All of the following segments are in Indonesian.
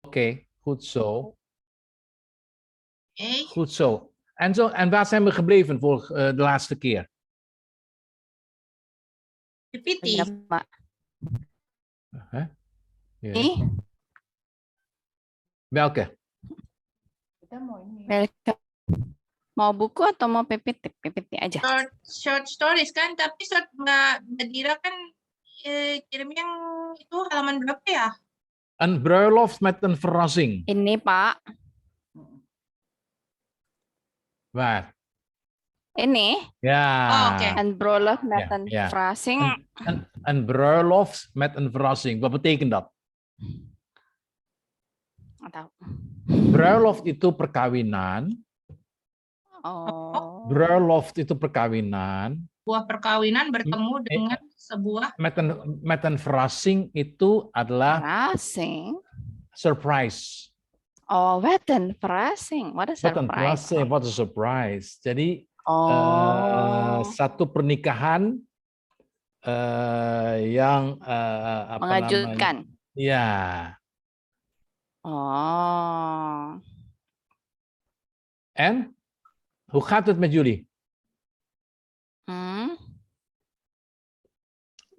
Oké, goed zo. Oké. Goed zo. En waar zijn we gebleven voor de laatste keer? Pipiti. Ya, Pak. Huh? Ja. Nih, Welke? mau buku atau mau PPT? PPT aja. Short stories kan, tapi Mbak Dira kan kirim yang itu halaman berapa ya? Een bruiloft met een verrassing. Ini, Pak. Waar? Ini. Ja. Oh, oké. En bruiloft met Ja, een ja. verrassing. Een bruiloft met een verrassing. Wat betekent dat? Nggak tahu. Bruiloft itu perkawinan. Oh. Bruiloft itu perkawinan. Sebuah perkawinan bertemu dengan sebuah Met een verrassing itu adalah Verrassing. surprise. Oh, wat een verrassing. What a Wat een surprise. verrassing, what a surprise. Jadi satu pernikahan yang apa mengejutkan. namanya? Ya. Oh. En hoe gaat het met jullie?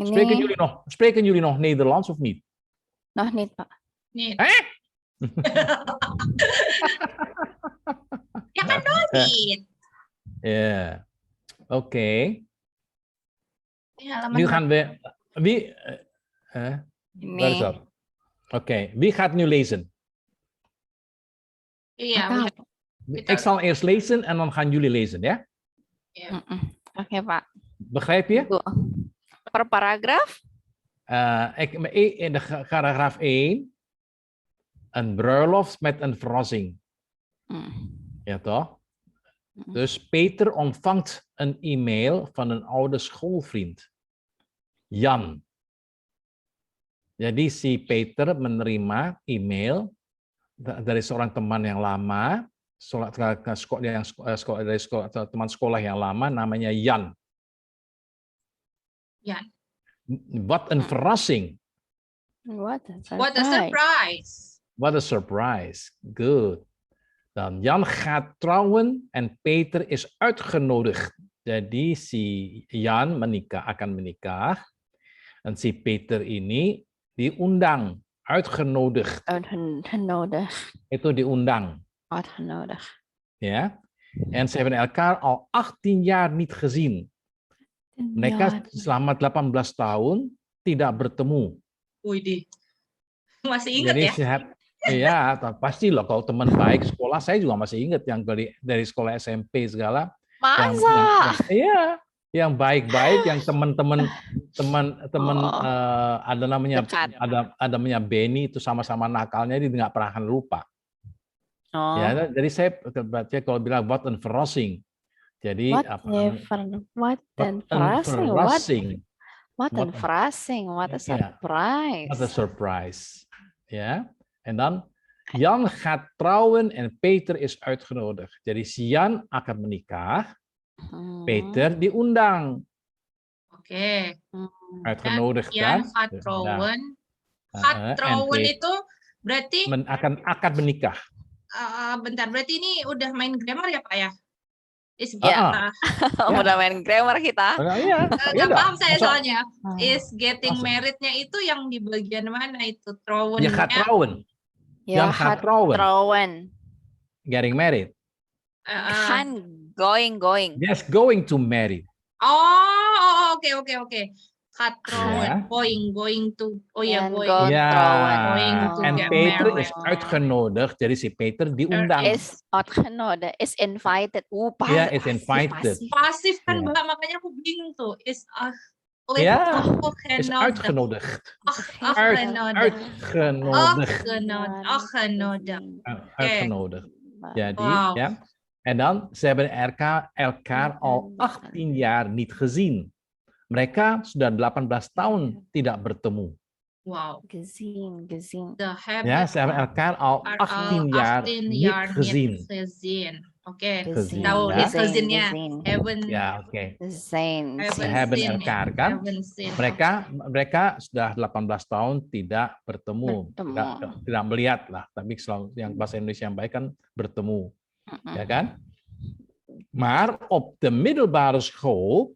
Ini Spreken jullie nog Nederlands of niet? nog niet, Pak. nih. Hah? Ya kan Dodit. Ja. Oké. Ini halaman Nu gaan we. Wie? Waar is Ini. dat? Oké. Wie gaat nu lezen? Iya, Ik zal eerst lezen en dan gaan jullie lezen, ja? Oke, Pak. Begrijp je? Per paragraaf? In de paragraaf 1. Een bruiloft met een verrassing. Ja, toch? Dus Peter ontvangt een e-mail van een oude schoolvriend. Jan. Jadi si Peter menerima email dari seorang teman yang lama, teman sekolah yang lama namanya Jan. Jan. Wat een verrassing. What a surprise. What a surprise. What a surprise. Good. Dan Jan gaat trouwen en Peter is uitgenodigd. Jadi si Jan akan menikah. En si Peter ini diundang, uitgenodigd. Uitgenodigd. Itu diundang. Uitgenodigd. Ja. En ze hebben elkaar al 18 jaar niet gezien. Mereka selama 18 tahun tidak bertemu. Widih. Masih ingat Jadi ya? Iya, pasti loh kalau teman baik sekolah saya juga masih ingat yang dari sekolah SMP segala. Masa? Iya, yang baik-baik, yang teman-teman ada namanya Benny itu sama-sama nakalnya dia nggak pernah akan lupa. Oh. Ya, jadi saya baca kalau bilang what a verrassing. Jadi What a surprise. What a surprise. Ja. En dan Jan gaat trouwen en Peter is uitgenodigd. Jadi si Jan akan menikah, Peter diundang. Oke. Uitgenodigd Jan kan? gaat trouwen. Gaat trouwen itu berarti akan menikah. Bentar, berarti ini udah main grammar ya Pak ya? Udah main grammar kita. Iya. Nggak paham saya soalnya. Is getting married-nya itu yang di bagian mana itu? Trouwen. Je gaat trouwen. Jan gaat trouwen. Getting married. Gaan going. Yes, going to marry. Oh, oke. Gaat trouwen. Going to. Oh ya, going. Ja. To en get Peter married. is uitgenodigd. Jadi si Peter diundang. Is uitgenodigd. Is invited. Ja, is invited. Pasif kan Mbak, makanya aku bingung tuh. Is Ja, is uitgenodigd. Uitgenodigd. Jadi, ja. En dan, ze hebben elkaar al 18 jaar niet gezien. Mereka sudah 18 tahun tidak bertemu. Wow. Gezien. Ja, ze hebben elkaar al 18 jaar niet gezien. Oke, Cousin, tahu ya. his cousinnya. Haven't Ya, oke. Zain. Haven't seen elkar it. kan? Haven't seen. Mereka sudah 18 tahun tidak bertemu, tidak melihat lah. Tapi selalu yang bahasa Indonesia yang baik kan bertemu, ya kan? Maar op de middelbare school,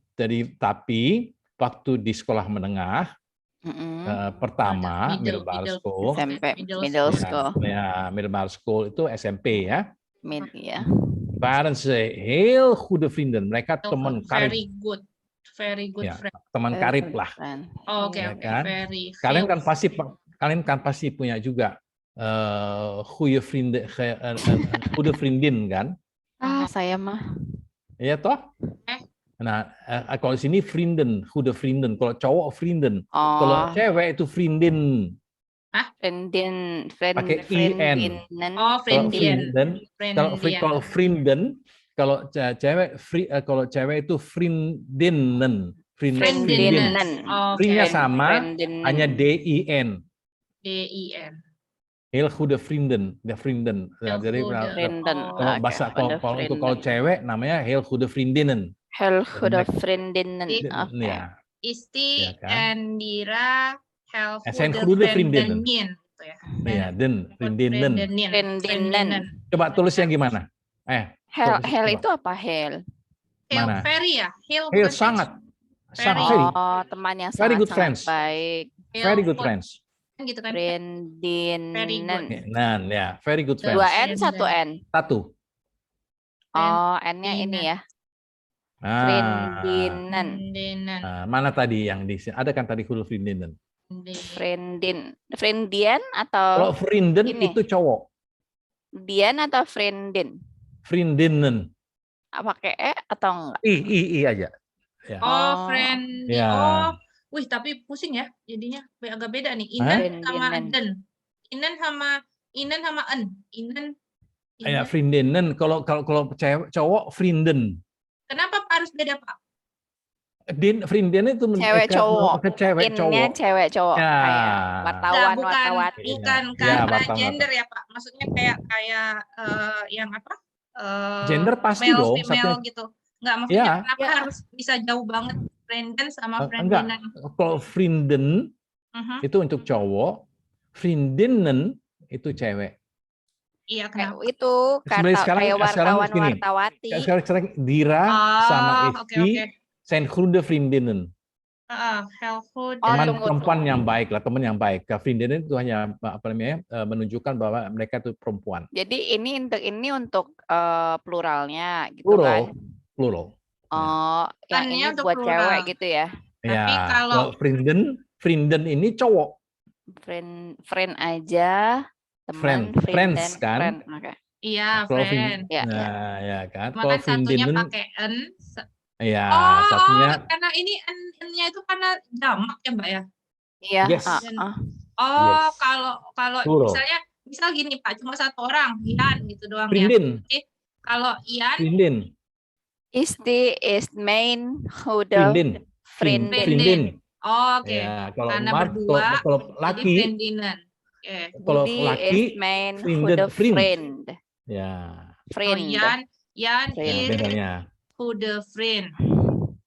tapi waktu di sekolah menengah pertama, middelbare school, SMP, middle school. ya middelbare school itu SMP ya. Ya. Waren ze heel goede vrienden. Mereka teman karib. Very good Ya, friend. teman karib lah. Oke, Ya oke. kan? Very. Kalian kan pasti punya juga goede vrienden, goede vriendin kan? Saya mah. Iya toh? Nah, kalau di sini vrienden, goede vrienden. Kalau cowok vrienden. Kalau cewek itu vriendin. Pakai IN. Kalau vrienden, kalau cewek itu vriendinnen. Vriendnya sama, hanya DIN. Heel goede vrienden, de vrienden. Jadi kalau bahasa kalau cewek namanya heel goede vriendinnen. Heel goede vriendinnen. Ya. Isti en Dira zijn goede vriendinnen. Ya, vriendinnen. Coba tulis yang gimana? Hel itu apa hel? Mana? Very ya. Hel sangat. Teman yang very good sangat friends. Baik. Very good friends. Gitu kan. Friendinnen. Ya, very good friends. 2 N, 1 N. 1. N-nya ini ya. Vriendinnen. Mana tadi yang di sini? Ada kan tadi huruf vriendinnen? Friendian atau? Kalau vrienden itu cowok. Dian atau friendin? Vriendinnen. Pakai E atau enggak? I aja. Ya. Friend. Ya. Wih, tapi pusing ya jadinya agak beda nih. Inan sama den. Inan sama en. Inan. Ya, vriendinnen. Kalau cowok vrienden. Kenapa harus beda, Pak? Vriendin itu cewek cowok. Innya cewek cowok. Ya. Kayak wartawan-wartawan. Bukan karena gender ya, Pak. Maksudnya kayak yang apa? Gender pasti male, dong. Female gitu. Enggak, maksudnya kenapa harus bisa jauh banget frienden sama friendinnen? Kalau vrienden itu untuk cowok, vriendinnen itu cewek. Iya, kenapa? Itu kayak wartawan-wartawati. Sekarang Dira sama Isti zijn goede vriendinnen. Teman perempuan yang baik lah, teman yang baik. Vriendinnen itu hanya menunjukkan bahwa mereka itu perempuan. Jadi ini untuk pluralnya gitu kan? Plural. Yang ini buat plural. Cewek gitu ya? Tapi kalau vrienden ini cowok. Friend aja. Teman, friends kan? Iya, friend. Nah, ya kan. Kalau satunya pakai n. Iya, satunya. Karena ini n-nya itu karena jamak ya, Mbak ya? Iya. Yes. Kalau misal gini Pak, cuma satu orang, Ian gitu doang Vriendin. ya. Kalau Ian. Vriendin. Isti is main huda friendin. Oke. Ya, kalau karena berdua kalau laki friendinnen. Kalau laki main huda friend. Ya. Friend. Yan is huda friend.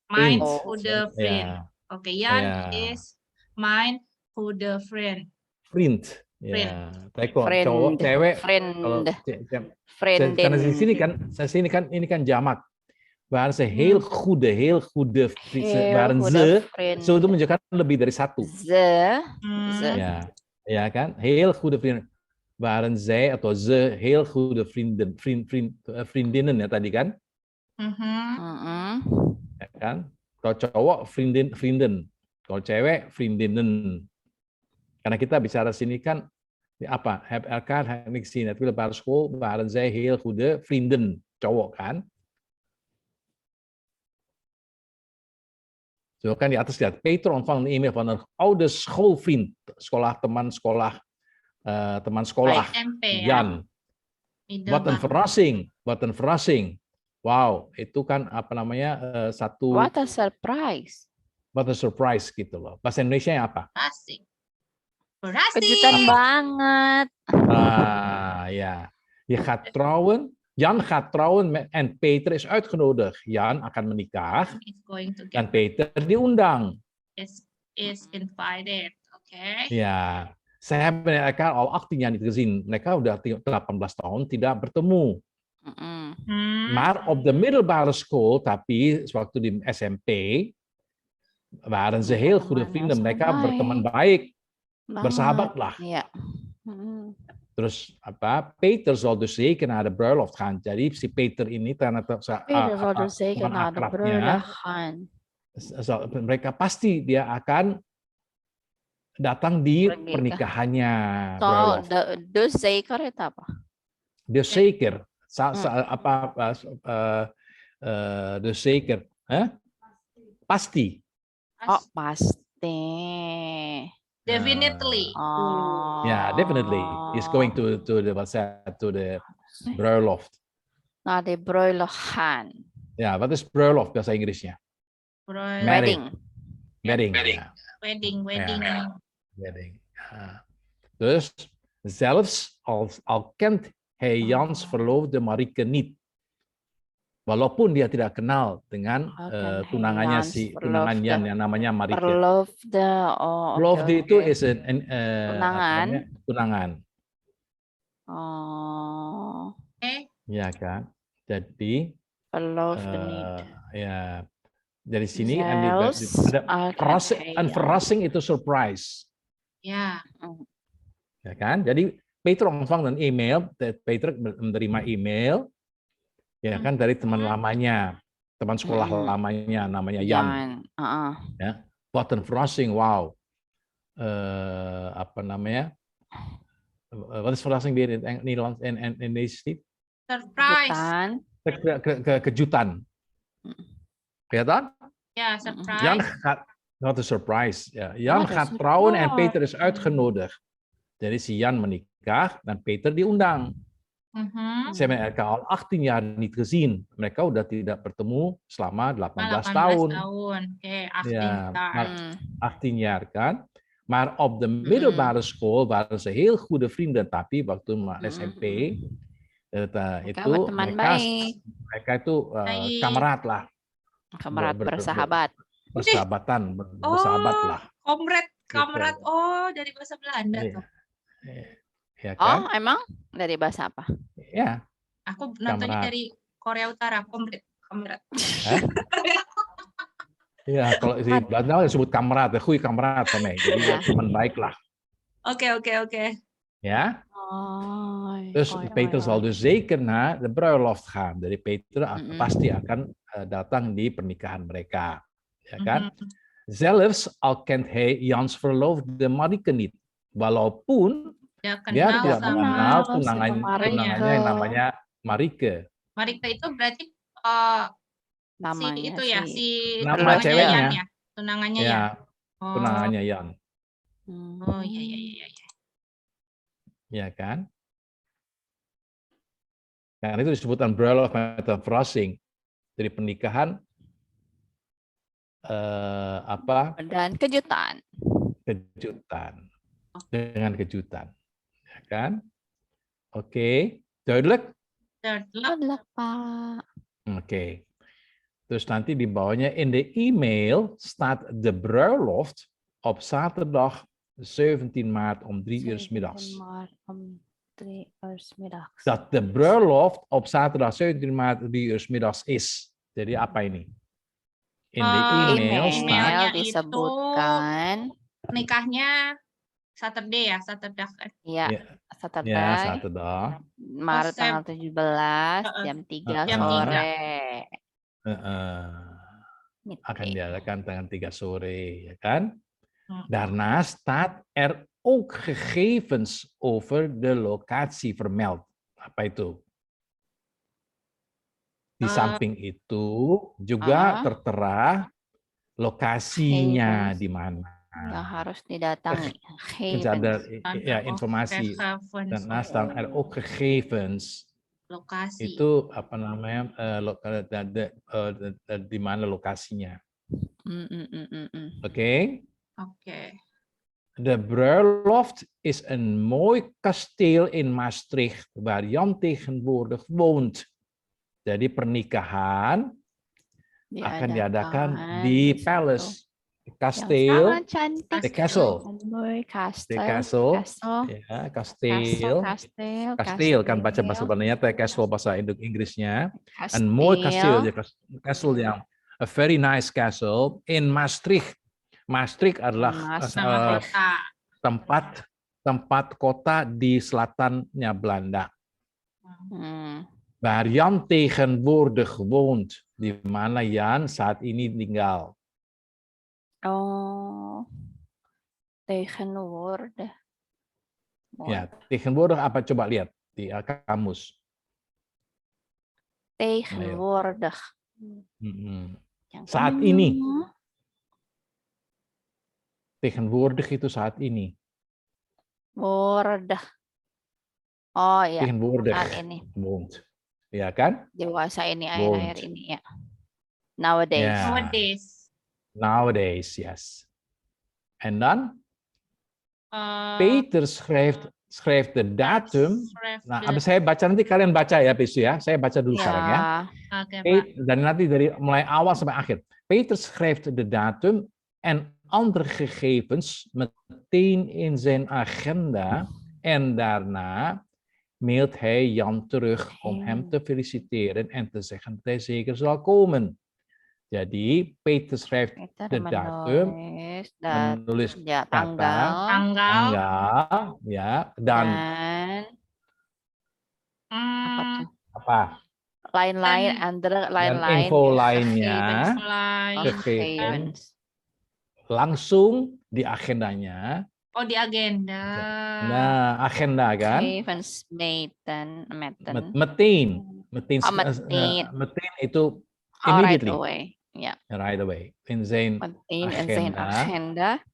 Mine huda friend. Oke, Yan is mine huda friend. Friend. Ya. Tapi kalau cowok cewek friend. Karena di sini kan ini kan jamak. Waren ze heel goede waren ze. Zo itu menunjukkan lebih dari satu. Ya kan? Heel goede vrienden. Waren zij atau ze heel goede vriendinnen ya tadi kan? Ya kan? Kalau cowok vrienden. Kalau cewek vriendinnen. Karena kita bicara sini kan apa? Heb elkaar gezien. Het middelbare school waren zij heel goede vrienden. Cowok kan? Zo kan di atas lihat. Peter ontvang een e-mail van een oude schoolvriend. Teman sekolah. Jan. Wat een verrassing. Wow, itu kan apa namanya satu. What a surprise. What a surprise gitu loh. Bahasa Indonesia apa? Asik. Kejutan banget. Ya. Je gaat trouwen Jan gaat trouwen en Peter is uitgenodigd. Jan akan menikah Is going to dan get Peter diundang. is invited. Okay. Ya, saya mereka al 18 jaar niet gezien. Mereka udah 18 tahun tidak bertemu. Maar op de middelbare school, tapi waktu di SMP, waren ze heel goede vrienden. Mereka berteman baik, bersahabat lah. Iya. Terus Peter zal dus zeker naar de bruiloft gaan. Jadi si Peter ini karena Peter zal dus zeker naar de bruiloft gaan. Mereka pasti dia akan datang di pernikahannya. Dus zeker itu apa? Dus zeker. Dus zeker. Pasti. Oh, pasti. Definitely. Yeah, definitely. He's going to the bruiloft. Naar de bruiloft gaan. Ja, wat is bruiloft bahasa Inggrisnya? Wedding. Wedding. Wedding. Wedding. Dus zelfs al kent hij Jans verloofde Marieke niet, walaupun dia tidak kenal dengan tunangannya tunangan Jan yang namanya Marieke. Verloofde itu is tunangan. Ya kan. Jadi ya dari sini ada verrassing itu surprise. Ya. Ya kan. Jadi Peter ontvang een email. Peter menerima email. Ya kan, dari teman lamanya, teman sekolah lamanya, namanya Jan. Ya, wat een verrassing, wow. Apa namanya? Wat is verrassing weer in het Nederlands en in deze tijd? Surprise. Kejutan. Kelihatan? Ja, surprise. Jan gaat, wat een surprise. Ja, Jan gaat trouwen en Peter is uitgenodigd. Jadi si Jan menikah dan Peter diundang. Saya mereka al 18 jaar niet gezien. Mereka udah tidak bertemu selama 18 tahun. Oke, 18 jaar. 18 jaar kan. Maar op de middelbare school waren ze heel goede vrienden. Tapi waktu SMP itu mereka itu kamerad lah. Kamerad bersahabat. Persahabatan, bersahabat lah. Kamerad. Oh, dari bahasa Belanda tuh. Ya kan? Oh, emang dari bahasa apa? Ya. Aku nontonnya dari Korea Utara, kamerad. Iya, kalau di Belanda disebut kamerad, goeie kamerad van mij. Jadi teman baik lah. Oke. Ja. Dus Peter zal dus zeker naar de bruiloft gaan. Jadi Peter pasti akan datang di pernikahan mereka, ya kan? Zelfs al kent hij Jans verloofde Marieke niet, walaupun dia tidak mengenal tunangannya yang namanya Marieke. Marieke itu berarti namanya nama ceweknya. Tunangannya ya. Oh. Tunangannya Jan. Oh iya. Ya kan? Karena itu disebutkan bruiloft met een verrassing. Jadi pernikahan dan kejutan. Dengan kejutan. Ya kan? Oke, duidelijk? Duidelijk, Pak. Oke. Dus nanti di bawahnya in de e-mail staat de bruiloft op zaterdag 17 maart om 3 uur 's middags. Dat de bruiloft op zaterdag 17 maart 3 uur 's middags is. Jadi apa ini? In de e-mail staat disebutkan nikahnya Saturday ya, Saturday. Iya, Saturday. Ya, Saturday. Maret tanggal 17 jam 3 sore. Akan diadakan tanggal 3 sore, ya kan? Daarna staat er ook gegevens over de locatie vermeld. Apa itu? Di samping itu juga tertera lokasinya di mana. Yang harus didatangi. Ada ya informasi. Dan staan er ook gegevens. Lokasi. Itu apa namanya? Di mana lokasinya. Oke? Oke. De bruiloft is een mooi kasteel in Maastricht waar Jan tegenwoordig woont. Jadi pernikahan akan diadakan di palace, kasteel, sangat cantik. the castle, Mooi the kastel. castle, Castle. ya, kasteel, Kastel. kasteel kan baca bahasa Belanda, the castle bahasa Inggrisnya, een mooi kasteel, castle yang a very nice castle in Maastricht. Maastricht adalah Nama kota. tempat kota di selatannya Belanda. Waar Jan tegenwoordig woont, di mana Jan saat ini tinggal. Oh, tegenwoordig. Ya, tegenwoordig apa coba lihat di kamus. Tegenwoordig. Saat ini. Tegenwoordig itu saat ini. Woordig. Oh ya. Tegenwoordig Saat ini. woont. Ya kan? Dewasa ini, akhir-akhir ini ya. Nowadays. Yeah. Nowadays, yes. En dan? Peter schrijft de datum. Nah, saya baca nanti kalian baca ya, besok ya. Saya baca dulu sekarang ya. Dan nanti dari mulai awal sampai akhir. Peter schrijft de datum en andere gegevens meteen in zijn agenda. En daarna mailt hij Jan terug om hem te feliciteren en te zeggen dat hij zeker zal komen. Jadi Peter schrijft de datum, menulis tanggal, ya, dan apa? Lain-lain, lain-lain. Info lainnya, gegevens, langsung di agendanya. Oh, di agenda. Nah, agenda kan? Meteen itu immediately. Right away. Yeah. Right away. In zijn agenda.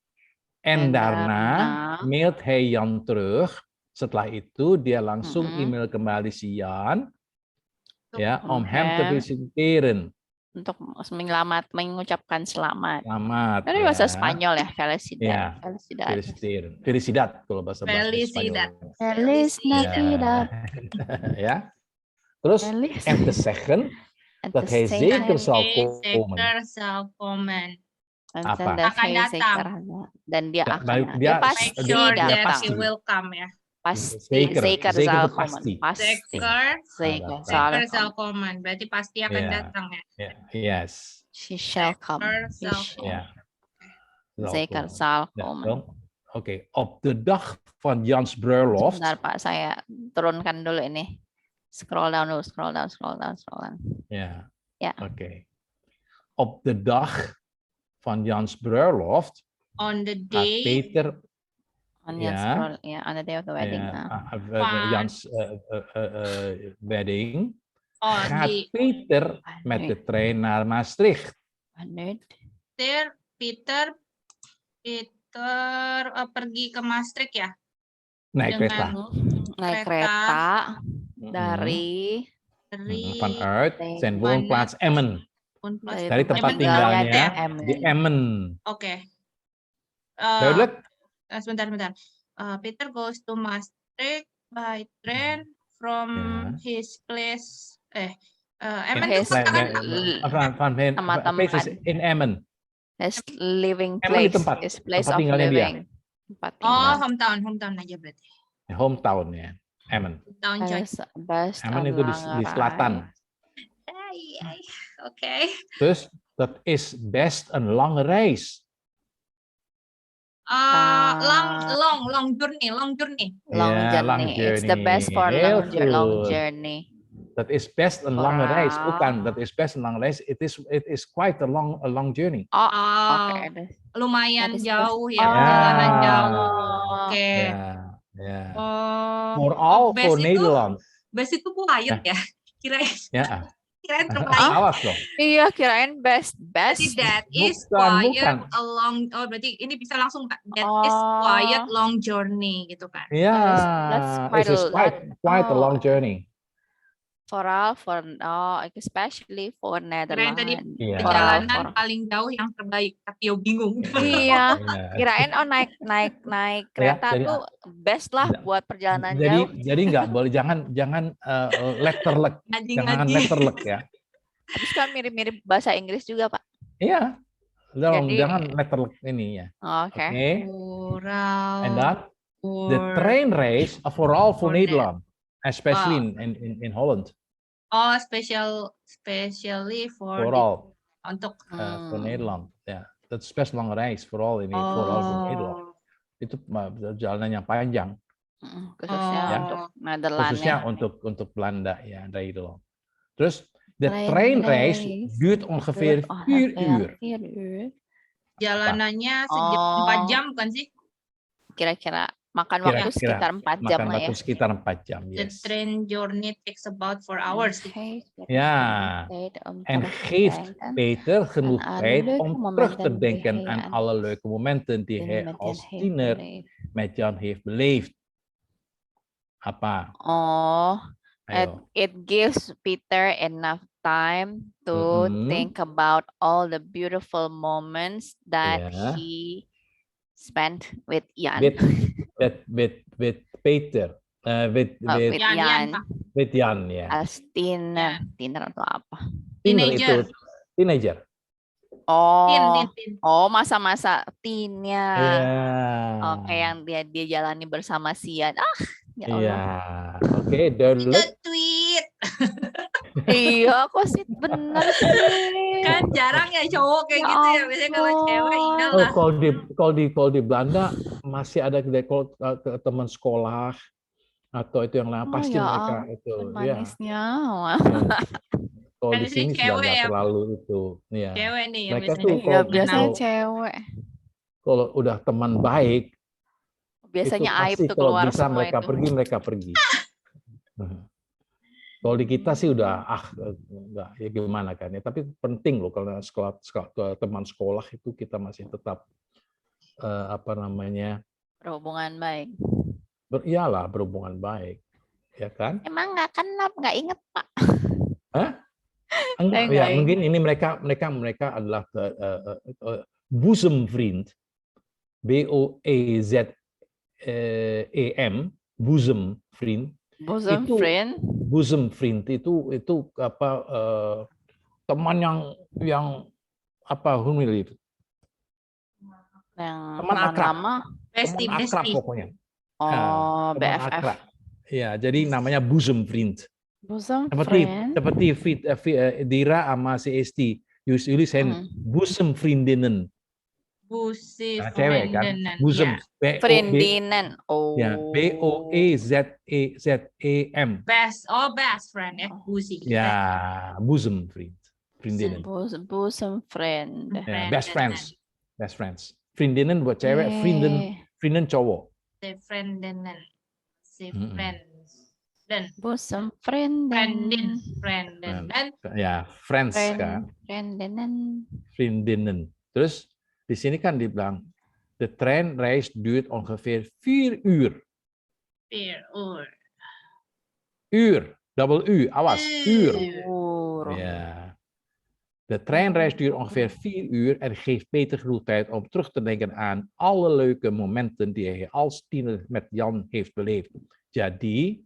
En daarna mailt hij Jan terug. Setelah itu dia langsung email kembali si Jan, ya, om hem te feliciteren. Untuk mengucapkan selamat. Selamat. Ini bahasa Spanyol ya, felicidad. Ya, felicidad kalau bahasa Felicidad. Feliz Navidad. Ya. Terus en te zeggen dat hij zeker zal komen. Apa? Akan datang. Dan dia akan. Dia pasti datang. He will come ya. Zeker zal komen. Zeker zal komen. Berarti pasti akan datang ya. Yes. She shall come. Zeker zal komen. Oke, op de dag van Jans bruiloft. Sebentar Pak, saya turunkan dulu ini. Scroll down. Ja. Ja. Oké. Op de dag van Jans bruiloft. On the day. Peter. On the day of the wedding. Jans wedding. Gaat Die... Peter met de trein naar Maastricht. Peter pergi ke Maastricht ya? Naik kereta. Naik kereta dari vanuit zijn woonplaats Emmen. Dari tempat tinggalnya di Emmen. Oke. Duidelijk? Sebentar. Peter goes to Maastricht by train from his place. Emmen itu in Emmen. His living place. His place of living. Oh, hometown aja berarti. Hometown ya, Emmen. Emmen itu di selatan. Oké. Dus dat is best een lange reis. Long journey. Long journey. It's the best for long journey. Dat is best een lange reis. Bukan, dat is best een lange reis. It is quite a long journey. Okay. Lumayan jauh ya, perjalanan jauh. Oke. Vooral voor Nederland. Best itu quiet ya, kirain. Ja. Kirain terbaik. Awas dong. Iya, kirain best. Berarti that is quiet along. Oh, berarti ini bisa langsung that is quiet long journey gitu kan? Yeah, it is quite a long journey. especially for Kirain tadi Netherlands. Iya. perjalanan paling jauh yang terbaik, tapi yo bingung. Iya, Iya. kirain naik Ya, kereta jadi- tuh best lah Tidak. buat perjalanan jauh. Jadi nggak boleh, jangan letterlek, jangan Ngaji-ngaji. letterlek ya. Habis kan mirip-mirip bahasa Inggris juga, Pak. Iya, Jadi- jangan letterlek ini ya. Oke. Oke. Oral. And then the train race vooral voor For Nederland, especially Wow. in Holland. Oh, specially for Vooral untuk voor Nederland. Ja, dat is best lang reis, vooral voor Nederland. Itu perjalanan yang panjang, Khususnya Oh. untuk Netherlands. khususnya untuk Belanda ya, Nederland. Terus de Train train race race duurt ongeveer 4 uur. 4 uur. jalanannya Oh. 4 jam kan sih? Kira-kira makan waktu Kira-kira sekitar 4 jam Makan lah ya. waktu sekitar 4 jam, The yes. train journey takes about 4 hours. Ja, en geeft Peter genoeg alle tijd leuke om terug te momenten die denken hij aan aan alle leuke momenten die hij als tiener met Jan heeft beleefd. Apa? Oh, Ayo. it gives Peter enough time to Mhm. think about all the beautiful moments that Yeah. he spent with Jan. With Peter. With Jan, Jan Pak. Jan, ya. as teener. Teener atau apa? Teenager. Teenager. Oh, Tin. oh masa-masa teennya. Ya. Oke, yang dia jalani bersama si Jan. Ah, ya Allah. Iya. Oke, duidelijk. Kita tweet. Iya, kok sih bener sih. Kan jarang ya cowok kayak Ya gitu ya. Biasanya kalau cewek ampun. Ina Oh, lah. kalau di Belanda masih ada kalau ke teman sekolah atau itu yang lain, Oh, pasti ya mereka ampun, itu ya. manisnya. Ya. Kalau Kan di sih sini sudah cewek nggak ya. terlalu itu. Ya. Cewek nih ya Mereka biasanya. tuh Iya, kalau biasanya kenal- cewek. Kalau udah teman baik, Biasanya itu aib pasti tuh kalau keluar bisa semua mereka itu. pergi. Kalau di kita sih udah enggak ya gimana kan ya, tapi penting loh kalau teman sekolah itu kita masih tetap Berhubungan baik. berhubungan baik, ya kan? Emang nggak kenal, nggak inget Pak. Enggak, Enggak, ya mungkin ini mereka adalah boezemvriend, BOEZEM, boezemvriend. Bosom Itu- friend. Boezemvriend itu teman yang apa itu? Yang Teman akrab. lama. Besti, Teman akrab besti. pokoknya. Oh, Teman BFF. akrab. Ya, jadi namanya boezemvriend. Bosom Seperti friend. Dira sama si Esti. Jullie zijn boezemvriendinnen. Busi, Nah, cewek kan? Frendenan. Boezem. Ya. Friendinnen. Oh. Ya, BOEZEM. Best friend ya. Busi. Ya, boezemvriend. Vriendinnen. Bosom friend. Ya, best friends. Vriendinnen buat cewek, vrienden cowok. Si Frendenan. Si Mm-mm. friends. Dan Bosom friend. Frenden. Dan Ya, friends kan. Friendinnen. Vriendinnen. Terus di sini kan dibilang de train reis duurt ongeveer 4 uur. Uur, double U, awas, uur. Ja. De treinreis duurt ongeveer 4 uur en geeft Peter genoeg tijd om terug te denken aan alle leuke momenten die hij als tiener met Jan heeft beleefd. Jadi,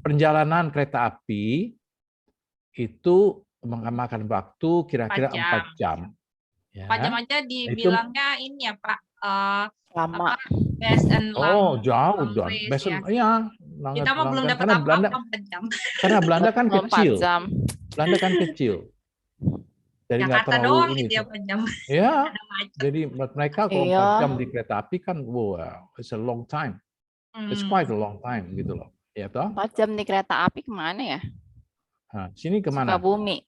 perjalanan kereta api itu memakan waktu kira-kira 4 jam. Ya. 4 jam aja dibilangnya ini ya Pak. Lama. Best and Oh, long jauh dong. race Besok, ya. ya. Kita mah belum dapat karena Belanda, apa-apa 4 jam. karena Belanda kan 4 kecil. jam. Belanda kan kecil. Jadi nggak Jakarta terlalu doang ini. gitu ya 4 jam. Ya, Ada macet. jadi buat mereka kalau Iya. 4 jam di kereta api kan, wow, it's a long time. It's quite a long time gitu loh. Ya toh? 4 jam di kereta api kemana ya? Nah, sini kemana? Sukabumi.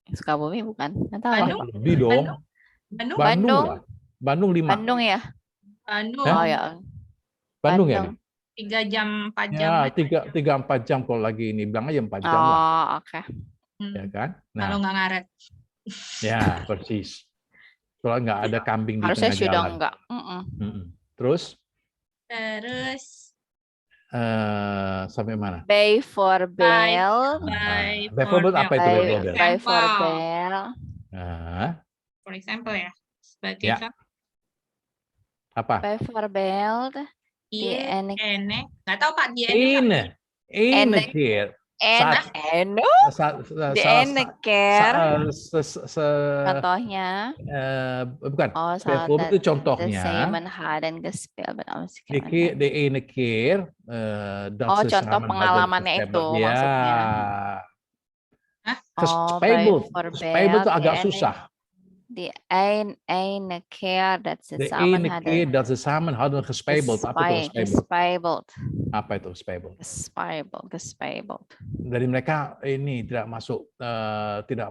Sukabumi bukan? Nggak tahu. Bandung? Lebih dong. Bandung? Bandung lah. Bandung 5. Bandung ya? Bandung. Oh ya. Bandung ya? Bandung. 3 jam, 4 jam. Ya, 3-4 jam kalau lagi ini. Bilang aja 4 jam lah. Oh, oke. Ya kan? Kalau Nah, nggak ngaret. ya persis. Kalau nggak ada kambing di Harusnya tengah sudah jalan. enggak. Terus? Terus Sampai mana? Bijvoorbeeld. Bijvoorbeeld apa itu bijvoorbeeld? Bijvoorbeeld. For example ya. Sebagai Ya. contoh. Apa? Bijvoorbeeld. Die ene. Nggak tahu Pak, die Ene keer. De ene keer. Contohnya. Bukan. Bijvoorbeeld itu contohnya. Samen hadden gespeeld. De ene keer. Contoh pengalamannya itu maksudnya. Gespijbeld itu agak susah. Die ene keer dat ze samen hadden. De ene keer dat ze samen hadden gespijbeld. Gespijbeld. Apa itu gespijbeld? Gespijbeld. Dari mereka ini tidak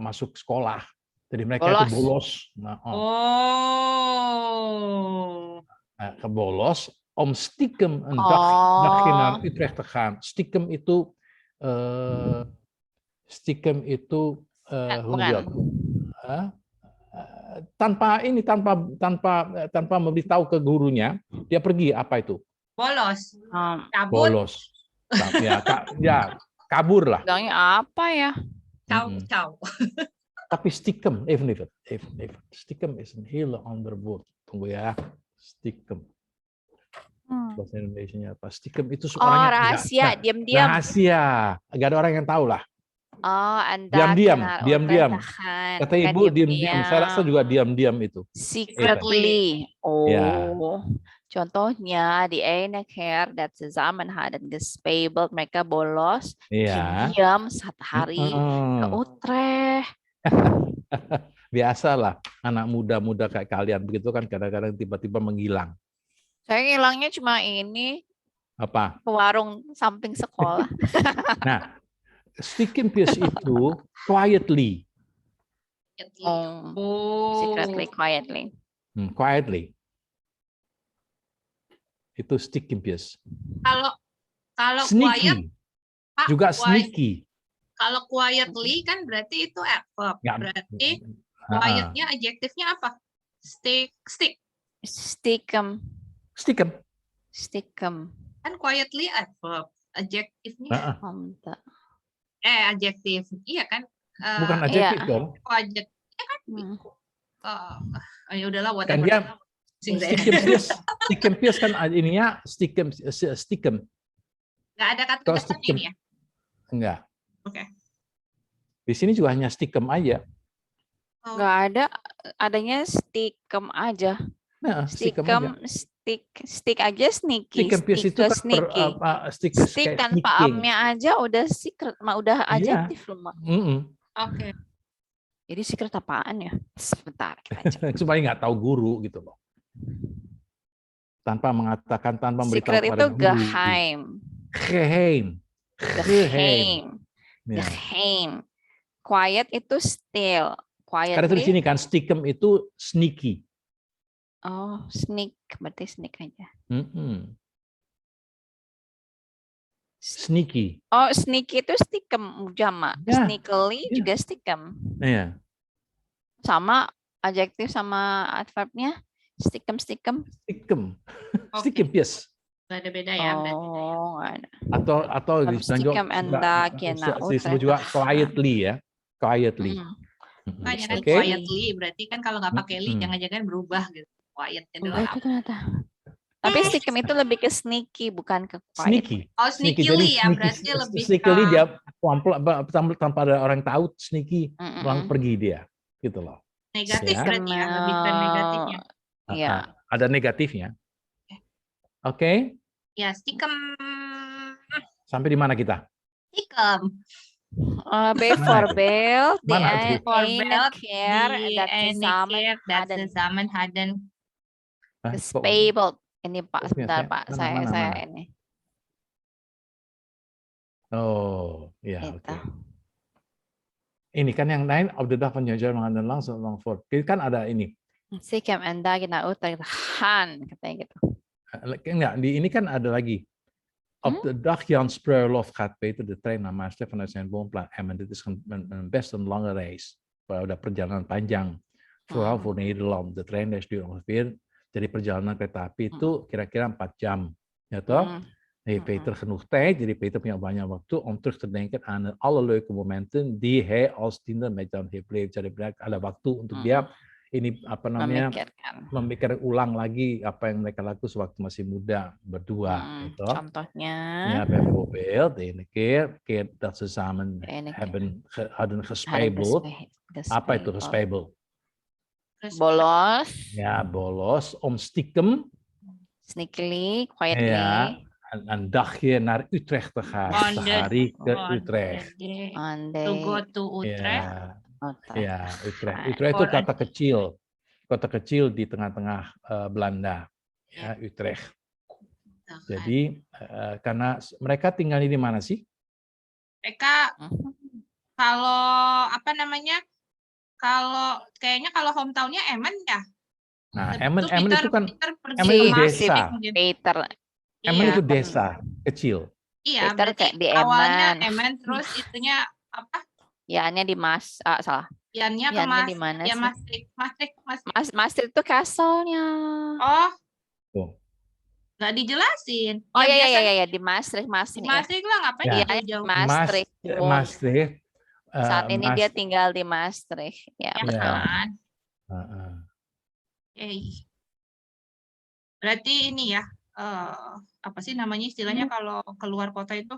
masuk sekolah. Jadi mereka itu bolos. Bolos om stiekem een dagje naar Utrecht te gaan. Stiekem itu hoe noem tanpa memberitahu ke gurunya, dia pergi, apa itu? Bolos. Kabur. Bolos. Ya, kabur lah. Bilangnya apa ya? Ciao. Tapi stiekem, even. Stiekem is een hele ander woord. Tunggu ya. Stiekem. Bahasa Indonesianya apa? Stiekem itu orangnya rahasia, diam-diam. Rahasia. Gak ada orang yang tahu lah. Diam-diam. Kata ibu diam-diam. Saya rasa juga diam-diam itu. Secretly. Contohnya di ene keer dat ze samen hadden gespijbeld, mereka bolos diam 1 hari ke Utrecht. Biasalah anak muda-muda kayak kalian begitu kan kadang-kadang tiba-tiba menghilang. Saya ngilangnya cuma ini. Apa? Ke warung samping sekolah. Nah, stiekeempjes itu quietly. Secretly, quietly. Quietly. Itu stiekeempjes. Kalau sneaky. Quiet, juga sneaky. Kalau quietly kan berarti itu adverb. Berarti quietnya adjektifnya apa? Stiekem. Kan quietly adverb. Adjektifnya adjektif. Iya kan? Bukan adjektif dong. Adjektif kan? Ya udahlah, kan dia stiekeempjes kan ininya stiekem. Nggak ada kata dasarnya ini ya? Enggak. Oke. Di sini juga hanya stiekem aja. Nggak ada, adanya stiekem aja. Nah, stiekem, stick aja sneaky. Stiekeempjes itu kan stick tanpa amnya aja udah secret, udah adjektif loh, Mak. Oke. Jadi secret apaan ya? Sebentar kita cek. Supaya nggak tahu guru gitu loh. Tanpa mengatakan, tanpa memberitahu secret itu geheim. Geheim. Quiet itu still. Karena di sini kan stiekem itu sneaky. Oh, sneak, berarti sneak aja. Sneaky. Oh, sneaky itu stiekem jamak. Sneakily juga stiekem. Iya. Sama adjektif sama adverbnya stiekem. Stiekeempjes. Nggak ada beda ya berarti. Oh, ada. Atau disebut juga quietly ya. Quietly. Kan quietly berarti kan kalau nggak pakai li jangan-jangan berubah gitu. Quietnya adalah apa? Tapi stiekem itu lebih ke sneaky, bukan ke quiet. Sneaky. Oh, sneakily ya, berarti lebih sneakily dia tanpa ada orang tahu, sneaky langsung pergi dia, gitu loh. Negatif berarti ya, lebih ke negatifnya. Iya. Ada negatifnya. Oke. Ya, stiekem. Sampai di mana kita? Stiekem. Bijvoorbeeld, die ene keer dat ze samen hadden gespijbeld. Ini Pak, sebentar Pak, saya ini. Oh, ya. Oke. Ini kan yang lain, op de dag van je Jerman langsung lang voor. Kan ada ini. Stiekem en dagen naar Utrecht gaan, katanya gitu. Enggak, di ini kan ada lagi. Op de dag Jan Spreulof gaat Peter de trein naar Maastricht vanuit zijn woonplaats Emmen. Dit is best een lange reis. Udah perjalanan panjang. Vooral voor Nederland. De treinreis duurt ongeveer. Jadi perjalanan kereta api itu kira-kira 4 jam. Ya toh? Peter genoeg tijd, jadi Peter punya banyak waktu om terug te denken aan alle leuke momenten die hij als tiener met Jan heeft beleefd. Jadi ada waktu untuk dia ini apa namanya memikirkan ulang lagi apa yang mereka lakukan sewaktu masih muda berdua. Gitu. Contohnya? Ja, bijvoorbeeld de ene keer dat ze samen hadden gespijbeld. Apa itu gespijbeld? Bolos. Ja, bolos. Om stiekem. Sneakily, quietly. Ja, een dagje naar Utrecht te gaan. Sehari ke Utrecht. To go to Utrecht. Ya, Utrecht. Utrecht itu kota kecil. Kota kecil di tengah-tengah Belanda. Ya, Utrecht. Jadi karena mereka tinggalnya di mana sih? Mereka kalau apa namanya? Kalau kayaknya kalau hometownnya Emmen ya. Nah, Emmen itu kan Emmen itu desa. Peter. Emmen itu desa kecil. Iya, Peter berarti di awalnya Emmen terus itunya apa? Yannya di salah. Yannya ke di mana ya sih? Maastricht itu castle-nya. Oh. Nggak dijelasin. Oh ya di Maastricht. Di Maastricht lah ngapain jauh-jauh. Maastricht. Saat ini dia tinggal di Maastricht. Ya, betul. Berarti ini ya, apa sih namanya istilahnya kalau keluar kota itu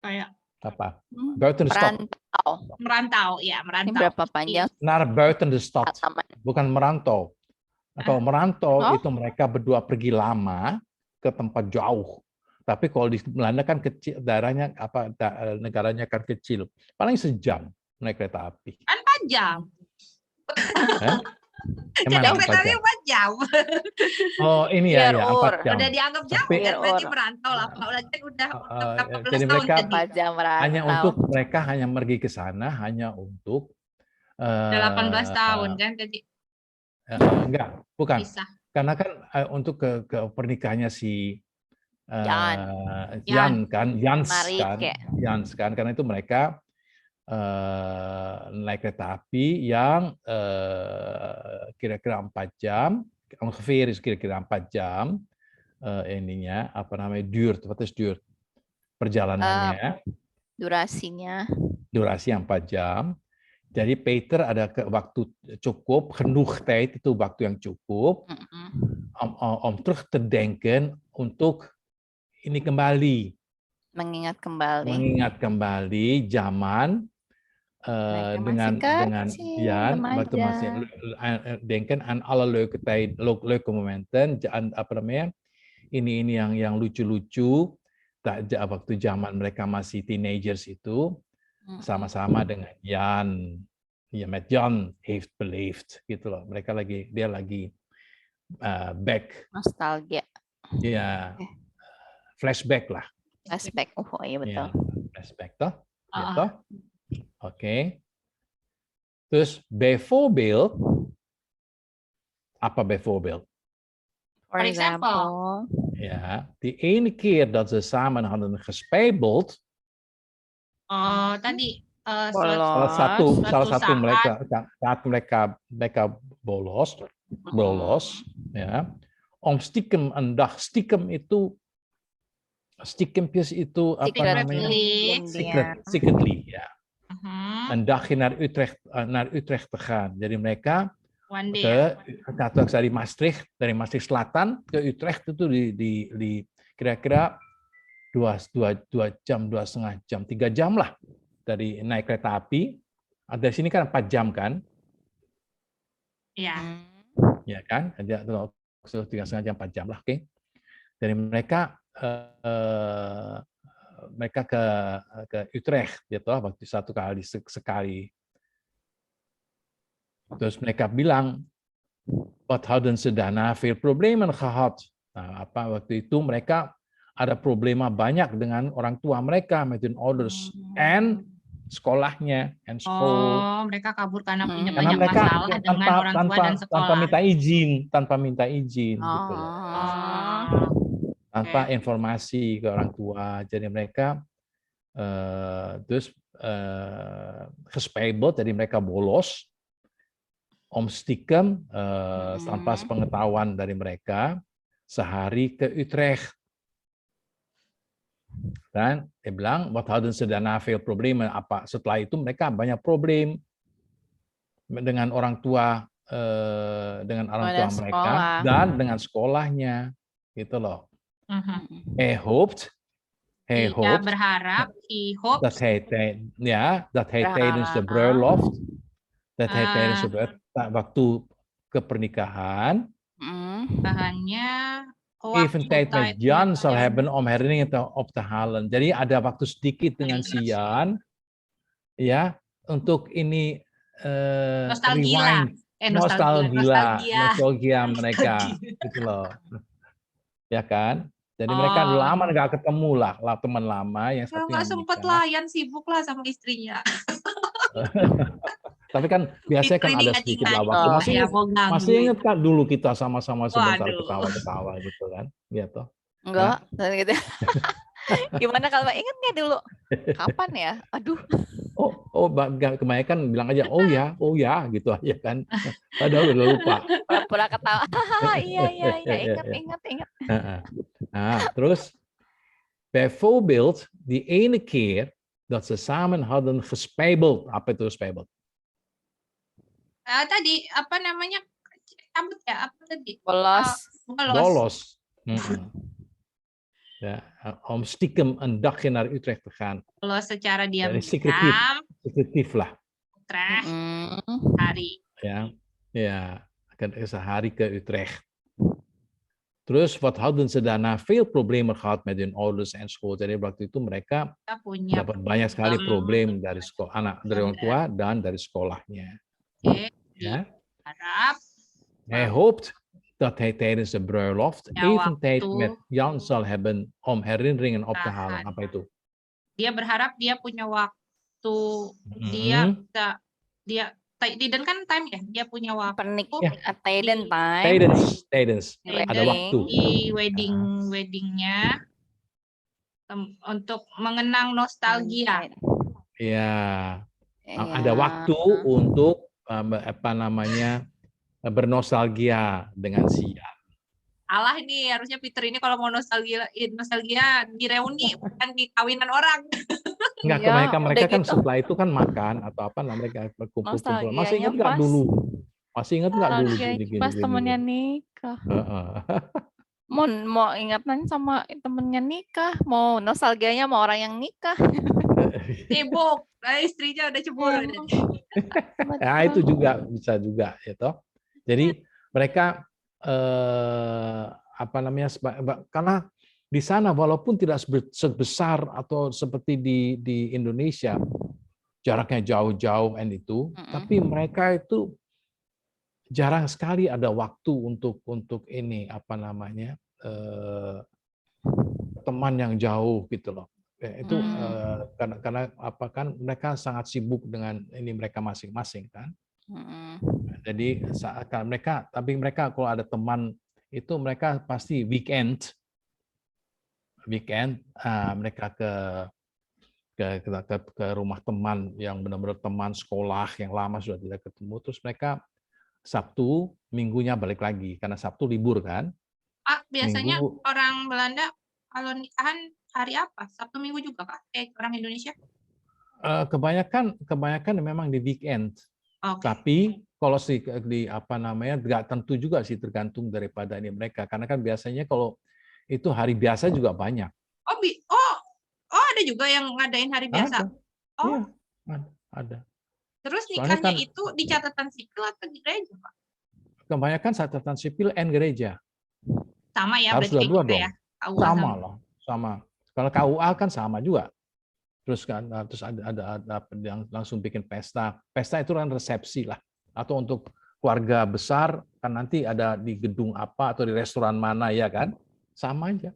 kayak apa? Buiten de stad. Merantau, ya merantau. Ini berapa panjang? Naar buiten de stad, bukan merantau. Nah, kalau merantau itu mereka berdua pergi lama ke tempat jauh. Tapi kalau di Belanda kan kecil, daerahnya apa? Negaranya kan kecil, paling sejam naik kereta api. Kan 4 jam. Jadi kereta api 4 jam. Oh ini ya 4 jam. Udah dianggap jauh ya, berarti merantau lah. Jadi mereka hanya untuk hanya pergi ke sana hanya untuk 18 tahun kan tadi. Enggak, bukan. Bisa. Karena kan untuk ke pernikahannya si Jans kan, karena itu mereka naik kereta api yang kira-kira 4 jam, ongeveer is kira-kira 4 jam ininya apa namanya wat is duurt perjalanannya, durasi 4 jam. Jadi Peter ada waktu cukup, genoeg tijd itu waktu yang cukup om terug te denken untuk ini kembali. Mengingat kembali zaman dengan Jan waktu masih denken aan alle leuke tijd, leuke momenten, apa namanya? Ini yang lucu-lucu waktu zaman mereka masih teenagers itu. Sama-sama dengan Jan, ya met Jan heeft beleefd gitu loh. Dia lagi back. Nostalgia. Ya, flashback lah. Flashback, iya betul. Ya, flashback toh, gitu. Oke. Terus bijvoorbeeld, apa bijvoorbeeld? For example. Ja, die ene keer dat ze samen hadden gespijbeld. Tadi salah satu mereka saat mereka bolos ya, om stiekem een dag, stiekem itu stiekempjes itu apa namanya, secretly ya, een dagje naar Utrecht te gaan. Jadi mereka dari Maastricht Selatan ke Utrecht itu di kira-kira 2,5 jam, 3 jam lah dari naik kereta api. Dari sini kan 4 jam kan? Iya. Ya kan? 3,5 jam, 4 jam lah, oke. Dari mereka ke Utrecht, gitu, waktu sekali. Terus mereka bilang, wat hadden ze daarna veel problemen gehad. Nah, waktu itu mereka ada problema banyak dengan orang tua mereka, met hun ouders, en sekolahnya, en school. Mereka kabur karena punya banyak masalah dengan orang tua dan sekolah. Tanpa minta izin, gitu loh. Tanpa informasi ke orang tua. Jadi mereka terus gespijbeld, jadi mereka bolos, om stiekem, tanpa sepengetahuan dari mereka, sehari ke Utrecht. Dan dia bilang, wat hadden ze daarna veel problemen. Apa setelah itu mereka banyak problem dengan orang tua mereka sekolah. dan dengan sekolahnya, gitu loh. Hij hoped Dia berharap, he hopes dat hij tijdens de Berharap. bruiloft, waktu kepernikahan, bahannya even tijd met Jan zal hebben om herinneringen op te halen. Jadi ada waktu sedikit dengan si Jan, ya, untuk ini rewind, nostalgia mereka, gitu loh, ya kan? Jadi mereka lama nggak ketemu lah teman lama yang satu nggak sempet lah, Yan sibuk lah sama istrinya. Tapi kan biasanya kan ada sedikit lah waktu. Masih ingat kan dulu kita sama-sama sebentar ketawa-ketawa gitu kan? Gitu. Enggak, gitu. Gimana kalau ingat nggak dulu? Kapan ya? Aduh. Kebanyakan bilang aja oh ya gitu aja kan. Padahal udah lupa. Pura-pura ketawa. Iya ingat. Nah, terus bijvoorbeeld die ene keer dat ze samen hadden gespijbeld. Apa itu gespijbeld? Tadi apa namanya? Cabut ya? Apa tadi? Bolos. Ja, om stiekem een dagje naar Utrecht te gaan. Bolos secara diam-diam. Secretief lah. Utrecht. Hari. Ja, akan sehari ke Utrecht. Terus wat hadden ze daarna veel problemen gehad met hun ouders en school. Jadi waktu itu mereka dapat banyak sekali problem dari sekolah, dari orang tua dan dari sekolahnya. Ja. Hij hoopt dat hij tijdens de bruiloft even tijd met Jan zal hebben om herinneringen op te halen. Apa itu? Dia berharap dia punya waktu, dia Tiden kan time ya, dia punya waktu. Tiden time. Tijdens. Ada waktu. Di weddingnya untuk mengenang nostalgia. Iya. Ada waktu untuk bernostalgia dengan si Jan. Alah ini harusnya Peter ini kalau mau nostalgia di reuni bukan di kawinan orang. Enggak, kebanyakan mereka kan gitu. Setelah itu kan makan atau apa lah mereka berkumpul-kumpul. Masih ingat nggak dulu? Masih ingat nggak dulu? Pas temennya nikah. Mau ingatan sama temennya nikah, mau nostalgianya mau orang yang nikah. Sibuk, istrinya udah cemburu. Ya itu juga bisa juga, ya toh. Jadi mereka karena di sana walaupun tidak sebesar atau seperti di Indonesia jaraknya jauh-jauh tapi mereka itu jarang sekali ada waktu untuk ini teman yang jauh gitu loh. Itu karena mereka sangat sibuk dengan ini mereka masing-masing kan. Jadi mereka kalau ada teman itu mereka pasti weekend mereka ke rumah teman yang benar-benar teman sekolah yang lama sudah tidak ketemu, terus mereka Sabtu minggunya balik lagi karena Sabtu libur kan. Biasanya orang Belanda kalau nikahan hari apa? Sabtu Minggu juga Kak? Orang Indonesia? Kebanyakan memang di weekend. Tapi kalau nggak tentu juga sih, tergantung daripada ini mereka. Karena kan biasanya kalau itu hari biasa juga banyak. Ada juga yang ngadain hari biasa. Iya, ada. Terus nikahnya itu di catatan sipil atau di gereja, Pak? Kebanyakan catatan sipil and gereja. Sama ya, harus berarti dua juga dong. ya. Sama loh, sama. Kalau KUA kan sama juga. Terus ada yang langsung bikin pesta. Pesta itu kan resepsi lah. Atau untuk keluarga besar kan nanti ada di gedung apa atau di restoran mana ya kan. Sama aja.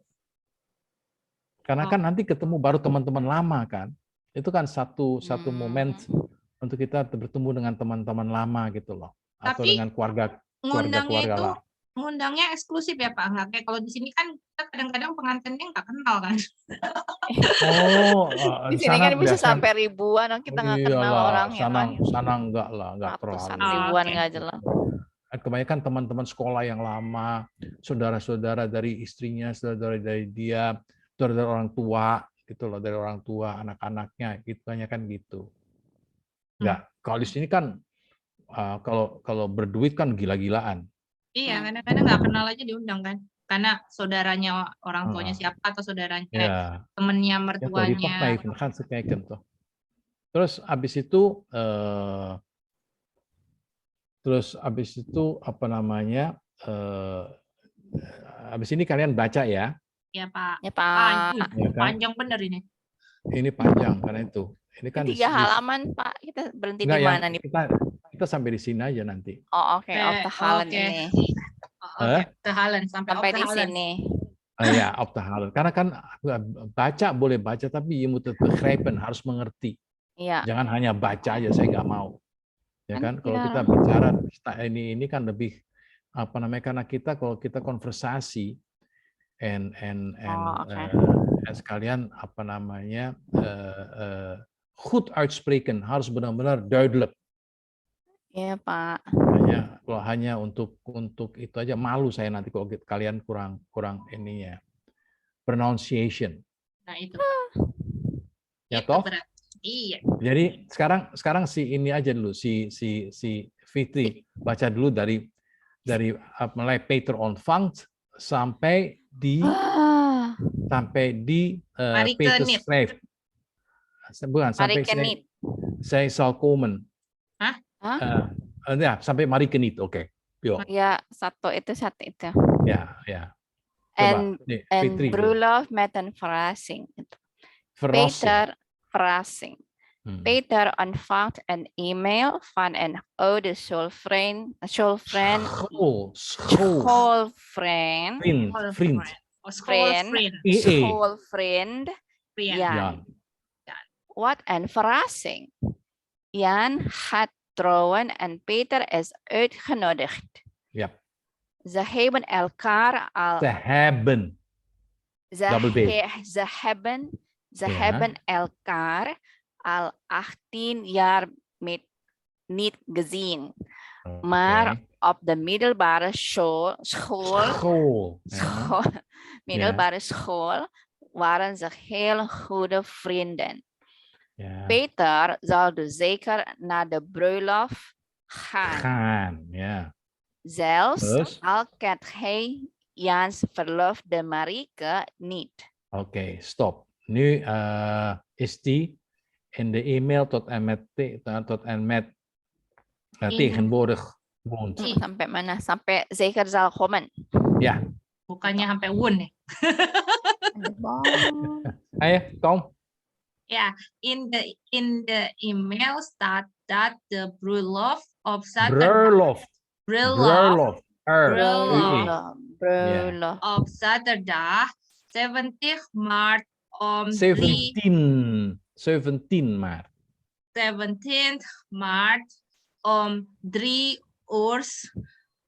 Karena kan nanti ketemu baru teman-teman lama kan. Itu kan satu momen untuk kita bertemu dengan teman-teman lama gitu loh. Atau dengan keluarga lah. Ngundangnya eksklusif ya Pak, nggak kayak kalau di sini kan kadang-kadang pengantinnya nggak kenal kan. Di sini kan bisa sampai ribuan, kita nggak kenal orangnya kan. Sana enggak lah, nggak terlalu. Ribuan nggak jelas. Kebanyakan teman-teman sekolah yang lama, saudara-saudara dari istrinya, saudara dari dia, dari orang tua gitu loh, dari orang tua anak-anaknya gitu, kan gitu. Enggak, kalau di sini kan kalau berduit kan gila-gilaan. Iya, kadang-kadang nggak kenal aja diundang kan, karena saudaranya orang tuanya siapa atau saudaranya temennya mertuanya. Kan sekeken tuh. Terus abis itu apa namanya? Abis ini kalian baca ya. Ya Pak. Ya Pak. Ya, kan? Panjang bener ini. Ini panjang karena itu. Ini kan 3 halaman Pak. Kita berhenti di mana nih? Kita sampai di sini aja nanti. Oh oke, of the Hallen ini. Oke, the Hallen sampai di sini. Ya, of the Hallen. Karena kan baca boleh baca, tapi you moet het begrijpen, harus mengerti. Iya. Jangan hanya baca aja, saya nggak mau. Ya kan, kalau kita bicara ini kan lebih apa namanya, karena kalau kita konversasi sekalian apa namanya goed uitspreken, harus benar-benar duidelijk. Iya Pak. Kalau hanya untuk itu aja, malu saya nanti kalau kalian kurang ininya pronunciation. Nah itu. Ya toh? Iya. Jadi sekarang si ini aja dulu, si Fitri baca dulu dari mulai Peter ontvangt sampai di Peter schrijft. Bukan, sampai saya zal komen. Hah? Ya, sampai Marieke niet. Oke. Ya, satu itu. Ya. En Brulov met een verrassing. Peter verrassing. Peter ontvangt een e-mail van een oude schoolvriend. Jan. Wat een verrassing. Jan gaat trouwen en Peter is uitgenodigd. Ja. Ze hebben elkaar al... Ze hebben elkaar al 18 jaar niet gezien. Maar op de middelbare school waren ze heel goede vrienden. Ja. Peter zal dus zeker naar de bruiloft gaan. Ja. Zelfs al kent hij Jans verloofde Marieke niet. Oké, stop. Nu is die in de e-mail tot en met tegenwoordig woont. Sampai mana? Sampai zeker zal komen. Ja. Bukannya sampai woon nih. Ayo, kom. Ja, in the email staat dat de bruiloft op zaterdag. Bruiloft op zaterdag 70 maart om 17 maart. 17 maart om 3 uur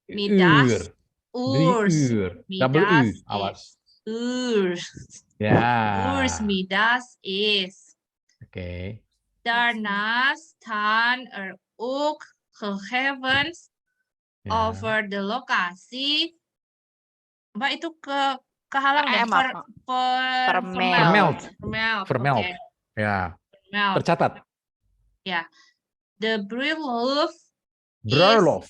middags. Double U, awas. Ja. Middags is. Oké. Daarnaast staan er ook gegevens over de locatie. Maar itu kehalang vermeld. Okay. Ja. Tercatat. Ja. De bruiloft. The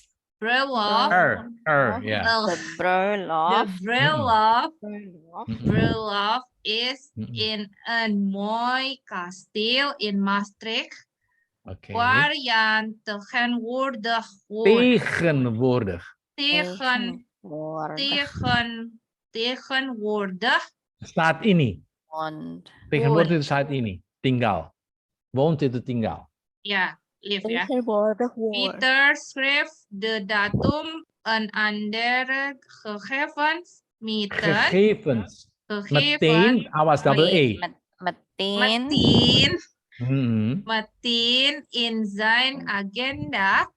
bruiloft is in een mooi kasteel in Maastricht. Okay. Waar Jan tegenwoordig woont. Tegenwoordig. Saat ini. Tegenwoordig itu saat ini. Tinggal. Woont itu tinggal. Ja, lief ya. Peter schreef de datum en andere gegevens. Meteen, awas double E. Meteen in zijn agenda.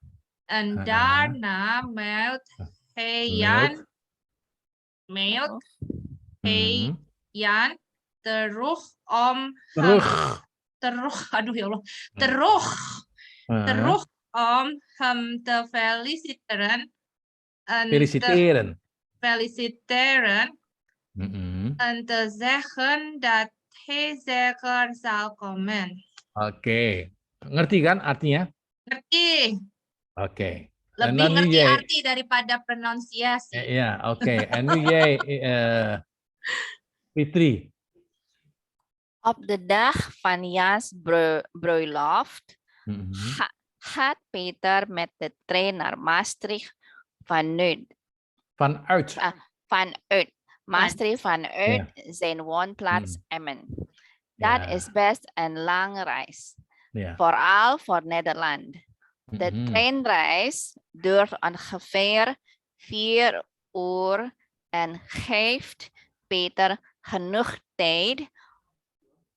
En daarna mailt hij Jan terug om om hem te feliciteren En te zeggen dat hij zeker zal komen. Oke. Ngerti kan artinya? Ngerti? Oke. Lebih ngerti arti daripada pronunciasi. Ja, oké. En nu jij, Fitri. Op de dag van Jans bruiloft gaat Peter met de trein naar Maastricht vanuit Maastricht vanuit zijn woonplaats Emmen. Dat is best een lange reis. Vooral voor Nederland. De treinreis duurt ongeveer 4 uur en geeft Peter genoeg tijd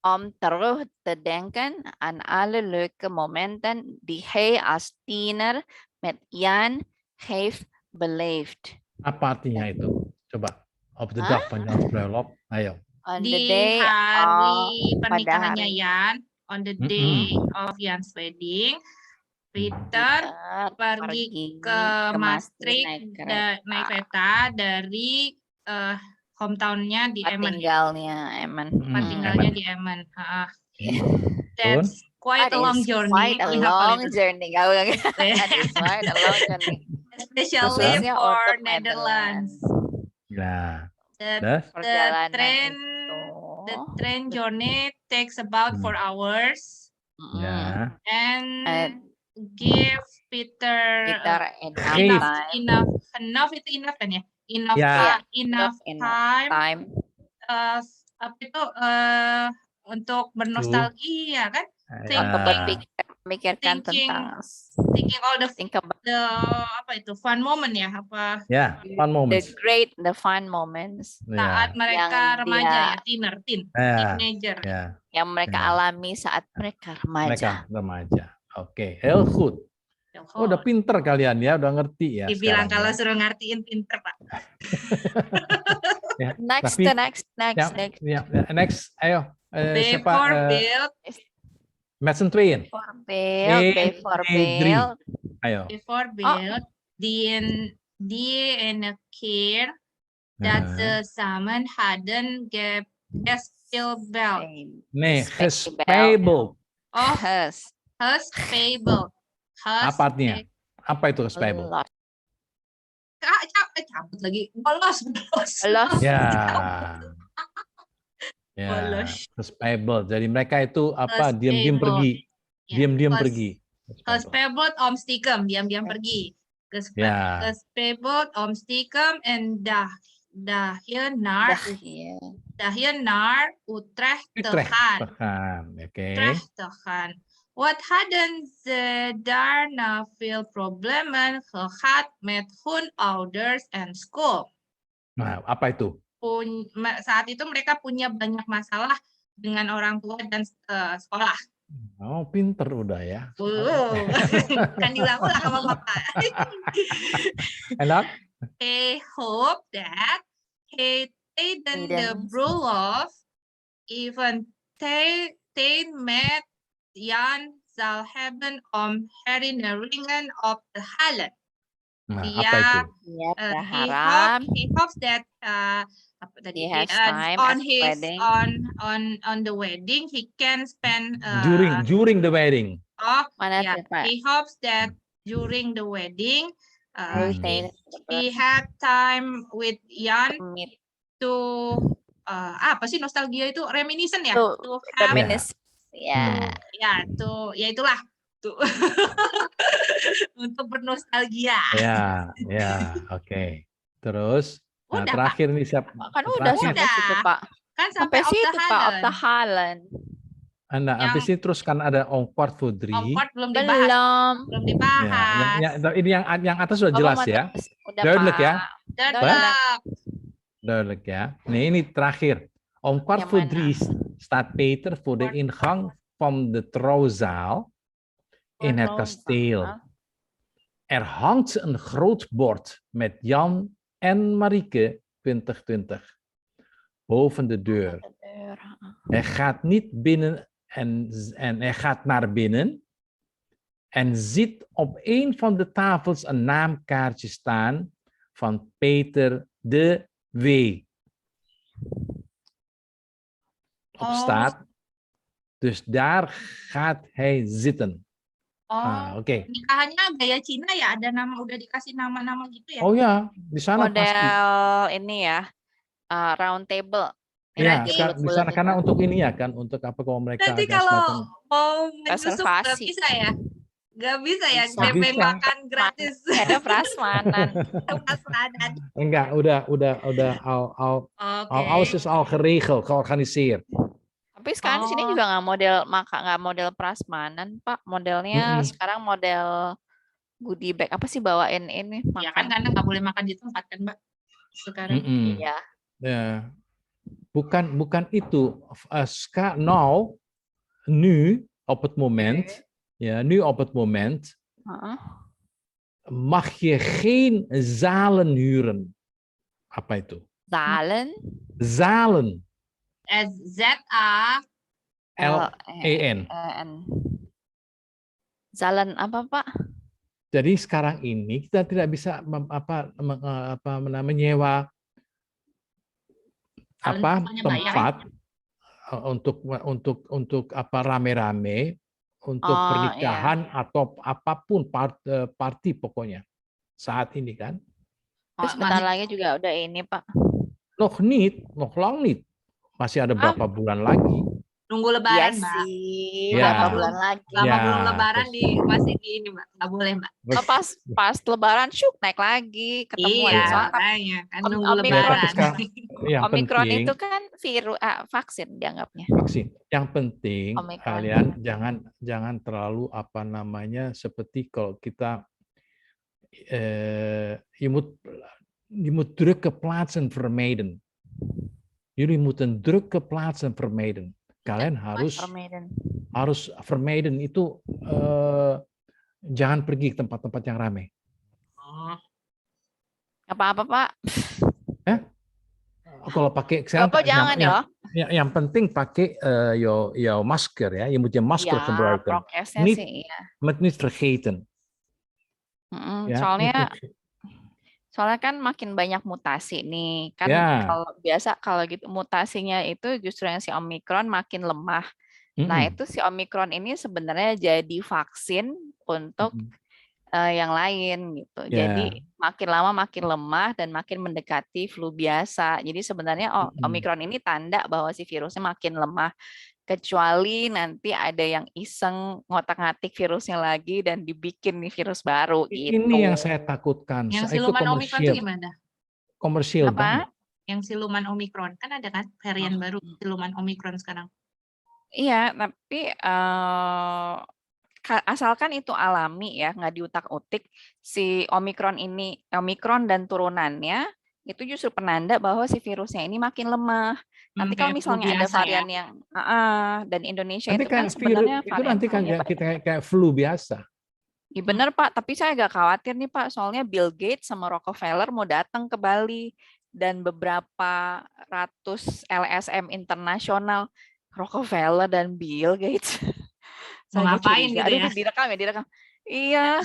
om terug te denken aan alle leuke momenten die hij als tiener met Jan heeft beleefd. Apa artinya itu? Coba. Op de dag van Jans bruiloft. Ayo. Di hari pernikahannya Jan, on the day of Jan's wedding, Peter pergi ke Maastricht naik kereta dari hometown-nya di Emmen. Tinggalnya di Emmen. That's quite a long journey. Quite a long journey. That is quite a long journey. Especially for Netherlands. Nah. The train journey takes about 4 hours. And give Peter enough kan ya? Enough time. Untuk bernostalgia kan? Memikirkan tentang thinking all the apa itu fun moment ya apa? Fun moments. The fun moments. Saat mereka remaja teenager. Yang mereka alami saat mereka remaja. Oke, heel goed. Oh, udah pinter kalian ya, udah ngerti ya. Dibilang kalau suruh ngertiin pinter, Pak. Next. Ayo. Before build. Met z'n tweeën. Before build. Ayo. Before build, die ene keer dat ze samen hadden gespeeld. Nee, gespijbeld. Gespijbeld. Apa artinya? Apa itu gespijbeld? Cabut lagi. Bolos. Gespijbeld. Jadi mereka itu apa? Diam-diam pergi. Diam-diam pergi. Gespijbeld om stiekem, diam-diam pergi. Gespijbeld om stiekem en daarheen naar Utrecht te gaan. Utrecht te gaan. Wat hadden ze daarna veel problemen gehad met hun ouders en school? Nah, apa itu? Saat itu mereka punya banyak masalah dengan orang tua dan sekolah. Oh, pinter udah ya. Kan diulang-ulang sama Bapak. Enak? I hope that he tijdens de bruiloft even met Jan zal hebben om herinneringen op te halen. Nah, apa itu? He hopes that on the wedding he can spend during the wedding. He hopes that during the wedding he had time with Jan to apa sih nostalgia itu reminiscent ya? To have itulah tuh. Untuk bernostalgia. Oke. Terus terakhir nih siapa? Kan udah sampai situ, Pak. Kan sampai situ, Pak, op de Halen. Habis ini terus kan ada Ongkwart Fudri. Ongkwart belum dibahas. Ini yang atas sudah jelas ya. Duidelijk ya. Duidelijk ya. Nih ini terakhir. Ongkwart Fudri staat Peter voor de ingang van de trouwzaal in het kasteel. Hangt een groot bord met Jan en Marieke 2020 boven de deur. Hij gaat niet binnen en hij gaat naar binnen en ziet op een van de tafels een naamkaartje staan van Peter de W. op staat. Dus daar gaat hij zitten. Oké. Nikahannya gaya Cina ya, ada nama, udah dikasih nama-nama gitu ya? Oh ya, di sana Model pasti. ini ya, round table. Ya, di sana karena untuk ini ya kan, untuk apa kalau mereka nanti ada kalau mau menyusup reservasi. nggak bisa ya? Nggak bisa ya, Nggak DP bisa. makan gratis. Ada prasmanan. Prasmanan. Enggak, udah alles is al geregeld, georganiseerd. Tapi sekarang di sini juga nggak model prasmanan, Pak. Modelnya sekarang model goodie bag. Apa sih bawain ini makan? Ya kan karena nggak boleh makan di tempat kan, Mbak. Sekarang. Iya. Ya. Bukan itu. Nou, nu op het moment, nu op het moment mag je geen zalen huren. Apa itu? Zalen. Zalen. Z-A-L-E-N. Zalen apa, Pak? Jadi sekarang ini kita tidak bisa menyewa tempat untuk apa rame-rame untuk pernikahan atau apapun party pokoknya saat ini kan. Terus bentar lagi juga udah ini, Pak. Nog lang niet. Masih ada berapa bulan lagi? Nunggu lebaran, Mbak. Sih. Berapa bulan lagi? Lama belum lebaran masih di ini, Mbak. Nggak boleh, Mbak. Pas lebaran naik lagi ketemu. Iya, kan nunggu lebaran. Omikron itu kan virus vaksin dianggapnya. Vaksin. Yang penting kalian jangan terlalu seperti kalau kita je moet drukke plaatsen vermijden. Jullie moeten drukke plaatsen vermijden. Kalian harus vermijden itu jangan pergi ke tempat-tempat yang ramai. Apa-apa, Pak? Kalau pakai jangan ya. Yang penting pakai jouw masker ya. Je moet je masker gebruiken. Niet vergeten. Soalnya kan makin banyak mutasi nih kan. Kalau gitu mutasinya itu justru yang si Omikron makin lemah. Nah itu si Omikron ini sebenarnya jadi vaksin untuk yang lain gitu. Jadi makin lama makin lemah dan makin mendekati flu biasa. Jadi sebenarnya Omikron ini tanda bahwa si virusnya makin lemah. Kecuali nanti ada yang iseng ngotak-ngatik virusnya lagi dan dibikin nih virus baru gitu. Ini yang saya takutkan. Yang siluman Omikron itu gimana? Komersial banget. Yang siluman Omikron kan ada kan varian baru siluman Omikron sekarang. Iya, tapi asalkan itu alami ya, nggak diutak-utik, si Omikron dan turunannya itu justru penanda bahwa si virusnya ini makin lemah. Nanti kalau misalnya ada varian yang dan Indonesia nanti itu kan sebenarnya itu nanti kan kita kayak flu biasa. Iya benar Pak, tapi saya agak khawatir nih Pak, soalnya Bill Gates sama Rockefeller mau datang ke Bali dan beberapa ratus LSM internasional, Rockefeller dan Bill Gates. Mau ngapain gitu ya? Direkam. Iya,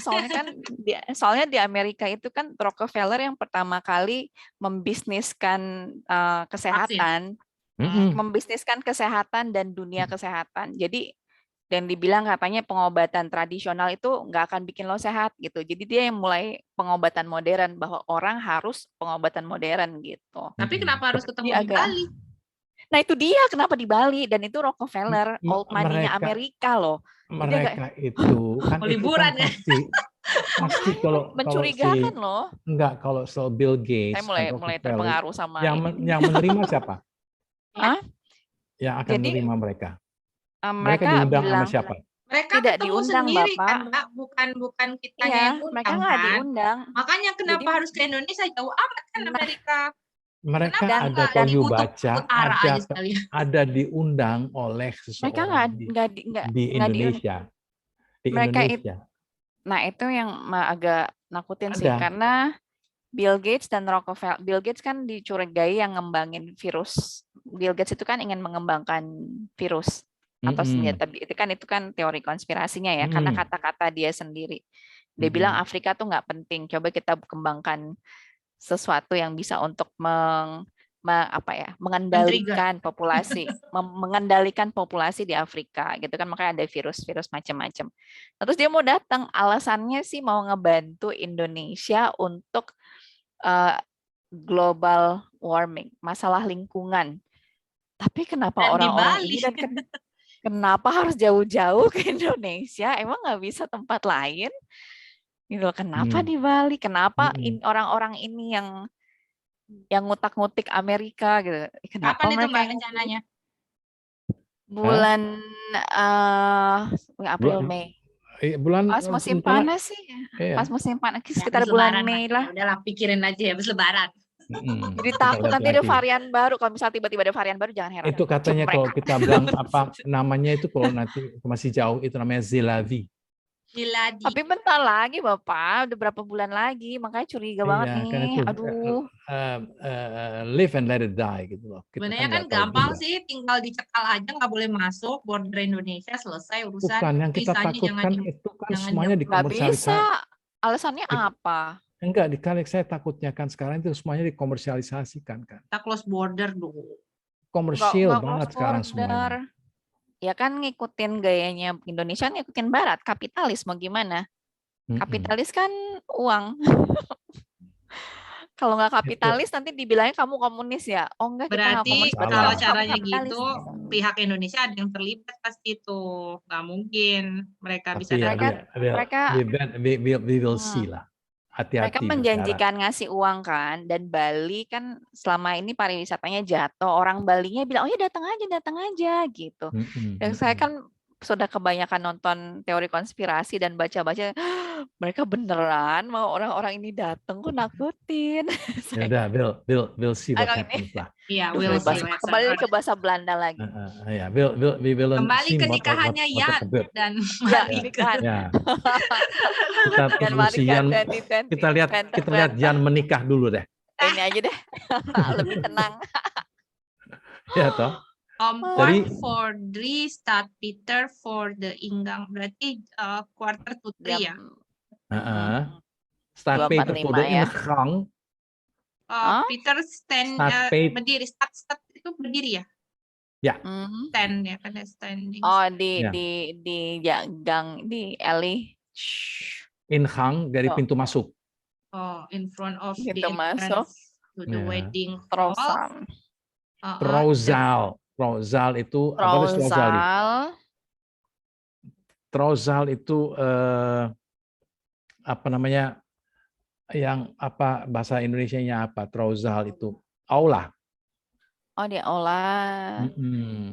soalnya di Amerika itu kan Rockefeller yang pertama kali membisniskan kesehatan. Membisniskan kesehatan dan dunia kesehatan. Jadi dan dibilang katanya pengobatan tradisional itu nggak akan bikin lo sehat gitu. Jadi dia yang mulai pengobatan modern bahwa orang harus pengobatan modern gitu. Tapi kenapa harus ketemu di Bali? Nah itu dia kenapa di Bali dan itu Rockefeller old money-nya Amerika loh. Mereka itu kan liburan ya. Pasti kalau mencurigakan loh. Enggak, kalau soal Bill Gates. Saya mulai terpengaruh sama yang menerima siapa? Yang akan Jadi, menerima mereka. Mereka diundang bilang, sama siapa? Mereka tidak ketemu diundang sendiri Bapak. Kan, Mbak? Bukan kita yang undang. Mereka nggak diundang. Makanya kenapa harus ke Indonesia jauh amat kan Amerika? Mereka ada kalau you baca ada diundang oleh seseorang di Indonesia. Nah itu yang agak nakutin sih karena Bill Gates dan Rockefeller. Bill Gates kan dicurigai yang ngembangin virus. Bill Gates itu kan ingin mengembangkan virus atau senjata. Itu kan teori konspirasinya ya, karena kata-kata dia sendiri. Dia bilang Afrika tuh nggak penting. Coba kita kembangkan sesuatu yang bisa untuk mengendalikan populasi, mengendalikan populasi di Afrika gitu kan, makanya ada virus-virus macam-macam. Terus dia mau datang, alasannya sih mau ngebantu Indonesia untuk global warming, masalah lingkungan. Tapi kenapa orang-orang ini dan kenapa harus jauh-jauh ke Indonesia? Emang nggak bisa tempat lain? Gitu. Kenapa di Bali? Kenapa orang-orang ini yang ngutak-ngutik Amerika gitu? Kenapa Kapan itu mereka Mbak rencananya? bulan April Mei. Bulan Pas musim panas sih. Pas musim panas sekitar bulan Mei lah. Udahlah pikirin aja ya, habis Lebaran. Jadi takut nanti ada varian baru. Kalau misalnya tiba-tiba ada varian baru, jangan heran. Itu katanya kalau kita bilang apa namanya itu, kalau nanti masih jauh, itu namanya Zilavi. Tapi bentar lagi Bapak, udah berapa bulan lagi, makanya curiga banget nih. Kan itu, aduh. Live and let it die gitu loh. Sebenarnya kan gampang sih, tinggal dicekal aja, nggak boleh masuk border Indonesia, selesai urusan. Bukan, yang kita takutkan itu kan semuanya dikomersialisasi. Nggak bisa. Alasannya apa? Enggak, saya takutnya kan sekarang itu semuanya dikomersialisasikan kan. Kita close border dulu. Komersial banget sekarang semuanya. Ya kan ngikutin gayanya Indonesia, ngikutin Barat, kapitalis mau gimana? Kapitalis kan uang. Kalau nggak kapitalis nanti dibilangnya kamu komunis ya. Oh enggak, berarti kita kalau caranya gitu, pihak Indonesia ada yang terlibat pasti itu. Nggak mungkin mereka bisa mereka we will see lah. Hati-hati. Mereka menjanjikan ngasih uang kan, dan Bali kan selama ini pariwisatanya jatuh. Orang Balinya bilang, oh ya datang aja gitu. Dan saya kan sudah kebanyakan nonton teori konspirasi dan baca-baca, mereka beneran mau orang-orang ini datang, kok nakutin. Ya udah, we'll see what happens lah. Iya, we'll see. Kembali ke bahasa Belanda lagi. Ya, we will kembali ke nikahannya Yan dan ya. Kita lihat Yan menikah dulu deh. Ini aja deh, lebih tenang. Ya toh. Dari for 3 start Peter for the Inggang, berarti quarter to 3 ya. Start Peter for the Inggang. Peter stand berdiri, start itu berdiri ya? Ya. Stand ya kan, standing. Oh di gang di alley. Ingang dari pintu masuk. Oh, in front of pintu the entrance to the wedding hall. Trozal itu apa itu trozal? Trozal itu apa namanya? Yang apa bahasa Indonesianya apa? Trozal itu aula. Oh, di aula.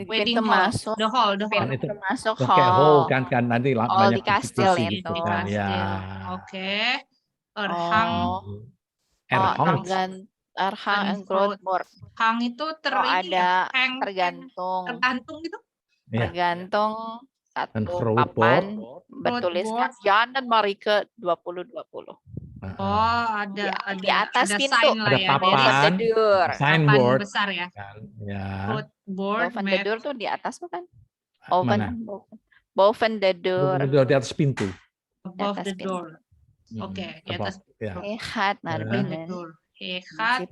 Wedding masuk. The hall. Pintu masuk hall. Hall kan nanti banyak di kastil gitu kan. Ya. Oke. Erhang. Erhang and Grootmoor. Hang itu ada tergantung gitu. Tergantung satu papan bertuliskan Jan dan Marike 2020. Oh, ada di atas ada pintu, ada papan, signboard besar ya. Ya. Boven the door tuh di atas bukan? Boven the door. Di atas pintu. Above the door. Oke, di atas. Ehat Narbinen. Ehat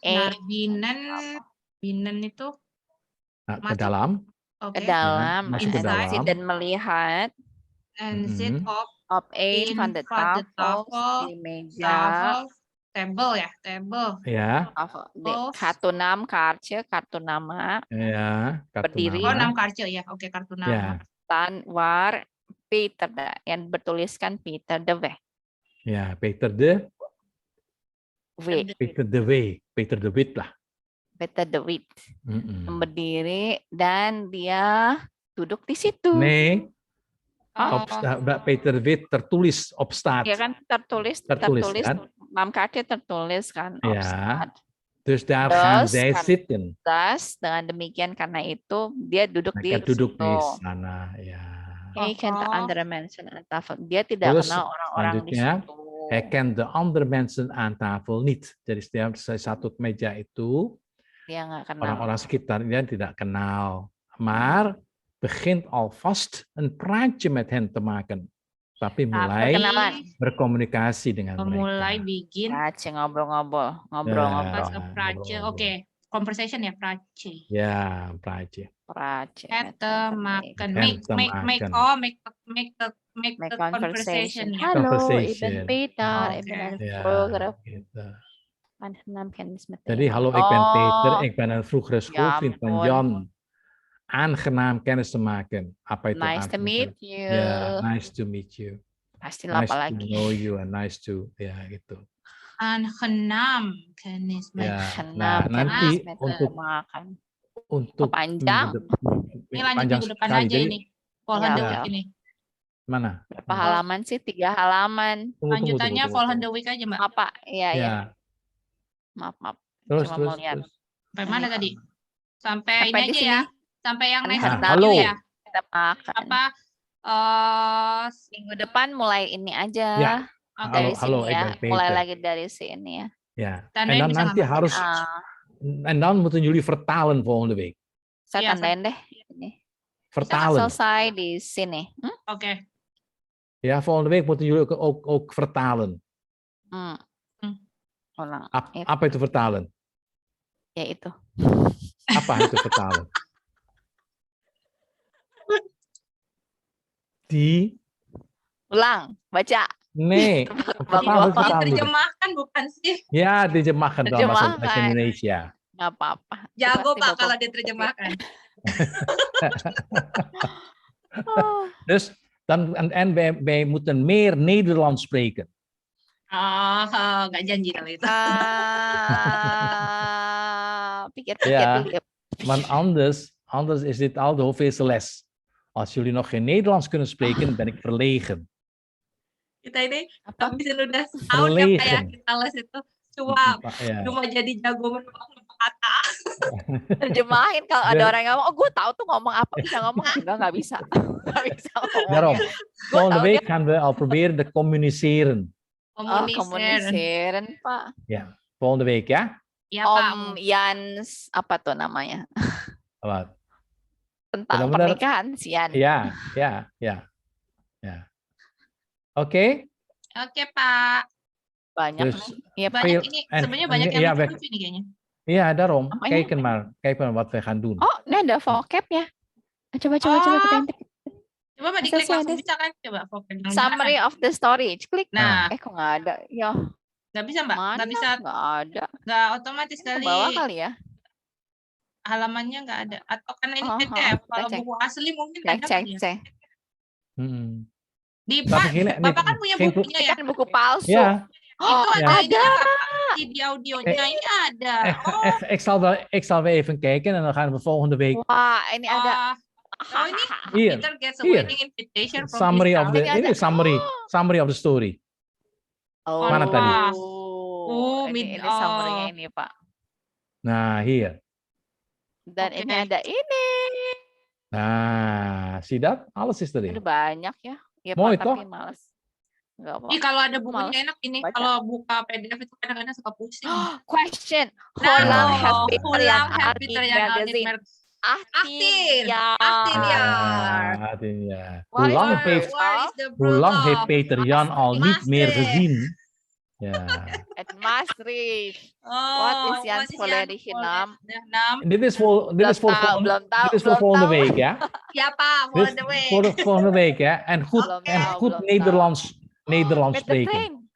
Narbinen. Binen itu ke dalam. Ke dalam. Masuk ke dalam. Dan melihat. And sit op een van de tafels di meja. Table ya, table. Ya. Kartu 6 kartu nama. Ya, berdiri. Oh, 6 kartu ya. Oke, kartu nama. Ya. War Peter yang bertuliskan Peter de W. Ya, Peter de W. Peter de W. Peter de Wit lah. Peter de Wit. Berdiri dan dia duduk di situ. Nee. Peter de Wit tertulis op staat. Ya kan tertulis kan? Naamkaartje tertulis kan op staat. Dus daar gaan zij zitten. Dengan demikian karena itu dia duduk di sana ya. Hij kent de andere mensen aan tafel. Dia tidak kenal orang-orang di situ. Hij kent de andere mensen aan tafel niet. Jadi setiap satu meja itu dia nggak kenal. Orang-orang sekitar dia tidak kenal. Maar begint alvast een praatje met hen te maken. Tapi mulai Perkenalan. berkomunikasi dengan Mulai mereka. begin. Prace, ngobrol-ngobrol. Pas a prace. Oke, conversation ya prace. Ya, prace. Prace. Ketemakan. Make the conversation. Ya. Hallo, Conversation. ik ben Peter. Oke. Ik ben een Ya, vroegere gitu. aangenaam kennis met Jadi, Jan. hallo, ik ben Peter. Oh, Ik ben een vroegere schoolvriend van ampun. Jan. Aangenaam kennis te maken. Apa itu Nice to aangenaam meet kennis? you. Ya, nice to meet you. Pastilah Nice to apalagi. know you and nice to, ya gitu. Aangenaam kennis met. Ya, Aangenaam nah nanti kennis met untuk Oh, panjang. Ini lanjut panjang minggu depan sekali. aja Jadi, ini. Volgende Ya, week ya. ini. mana? Berapa halaman sih? 3 halaman. Lanjutannya Volgende week aja, Mbak. Apa? Iya, ya. Ya, Maaf. terus, Cuma terus, mau lihat. terus. Sampai mana tadi? Sampai Sampai ini di aja ya. sini. Sampai yang next Nah, review halo. ya. Kita makan. Apa? Minggu depan mulai ini aja. Ya. Dari Halo, sini ik ya. ben Peter. Mulai lagi dari sini ya. Ja, Tandain en dan bisa nanti nggak, Mbak? harus, en dan moeten jullie vertalen volgende week. Saya Iya, tandain deh. Ini. Vertalen. Selesai di sini. Oke. Ja, volgende week moeten jullie ook vertalen. Ulang. Apa itu vertalen? Ya itu. Apa itu vertalen? Ulang, baca. Nee, vertalen itu vertalen. Diterjemahkan bukan sih? Ya, diterjemahkan dalam bahasa Indonesia. Nggak apa-apa. Jago Pasti Pak Bapak kalau diterjemahkan. Dus dan en wij moeten meer Nederlands spreken. Nggak janji kalau itu. Pikir-pikir Ja, dulu ya. want anders is dit al de hoeveelste les. Als jullie nog geen Nederlands kunnen spreken, ben ik verlegen. Kita ini Apa? habisin udah setahun ya kayak kita les itu cuma jadi jago menebak kata. Terjemahin kalau ada orang yang ngomong, oh gue tahu tuh ngomong apa, bisa ngomong nggak bisa. Nggak bisa ngomong. Daarom, volgende week gaan we al proberen te communiceren. Communiceren, Pak. Ja, volgende week ya. Ya, Pak. Om Jans, apa tuh namanya? Wat? Tentang Benar-benar. pernikahan, Sian. Ja. Oke. Oke, Pak. Banyak Dus nih. Iya, Pak. Banyak ini sebenarnya banyak yang lucu nih kayaknya. Ja, daarom. Apanya? Kijk maar wat we gaan doen. Oh, ini ada vocab ya. Coba kita intip. Coba Mbak diklik langsung bisa kan? Coba vocab. Summary of the story. Klik. Nah. Kok nggak ada? Ya. Nggak bisa, Mbak. Mana? Nggak bisa. Nggak ada. Nggak otomatis Ke kali. bawah kali ya. Halamannya nggak ada. Atau karena ini PDF. Kalau buku asli mungkin ada. Cek. Di Bapak kan punya bukunya ya? Kan buku palsu. Ja. Itu ada. Ada. Di audionya ini ada. Ik zal weer even kijken en dan gaan we volgende week. Wah, ini ada. Oh, ini Hier. Peter gets a wedding invitation from Summary his of the family. ini summary of the story. Oh. Mana tadi? Ini summary-nya ini, Pak. Nah, hier. Dan ini ada ini. Nah, see that? Alles is erin. Ada banyak ya. Ya, Mooi, Pak, tapi males. Nggak mau. Kalau ada bukunya Males enak ini. baca. Kalau buka PDF itu kadang-kadang suka pusing. Question. Nah, How long have Ulang Peter Jan Ardi magazine? 18 jaar. 18 jaar. Hoe lang heeft Peter Jan al niet meer gezien? Ja. Het Maastricht. Wat is Jan's volledige naam? Dit is voor volgende week, ja? Ja, Pak, volgende week. Voor volgende week, ja? En goed Nederlands Met de spreken. trein.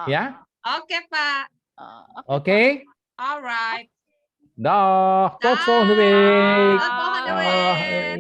Ja? Oke, Pak. Oké? Alright. Dag, tot volgende week. Tot volgende week.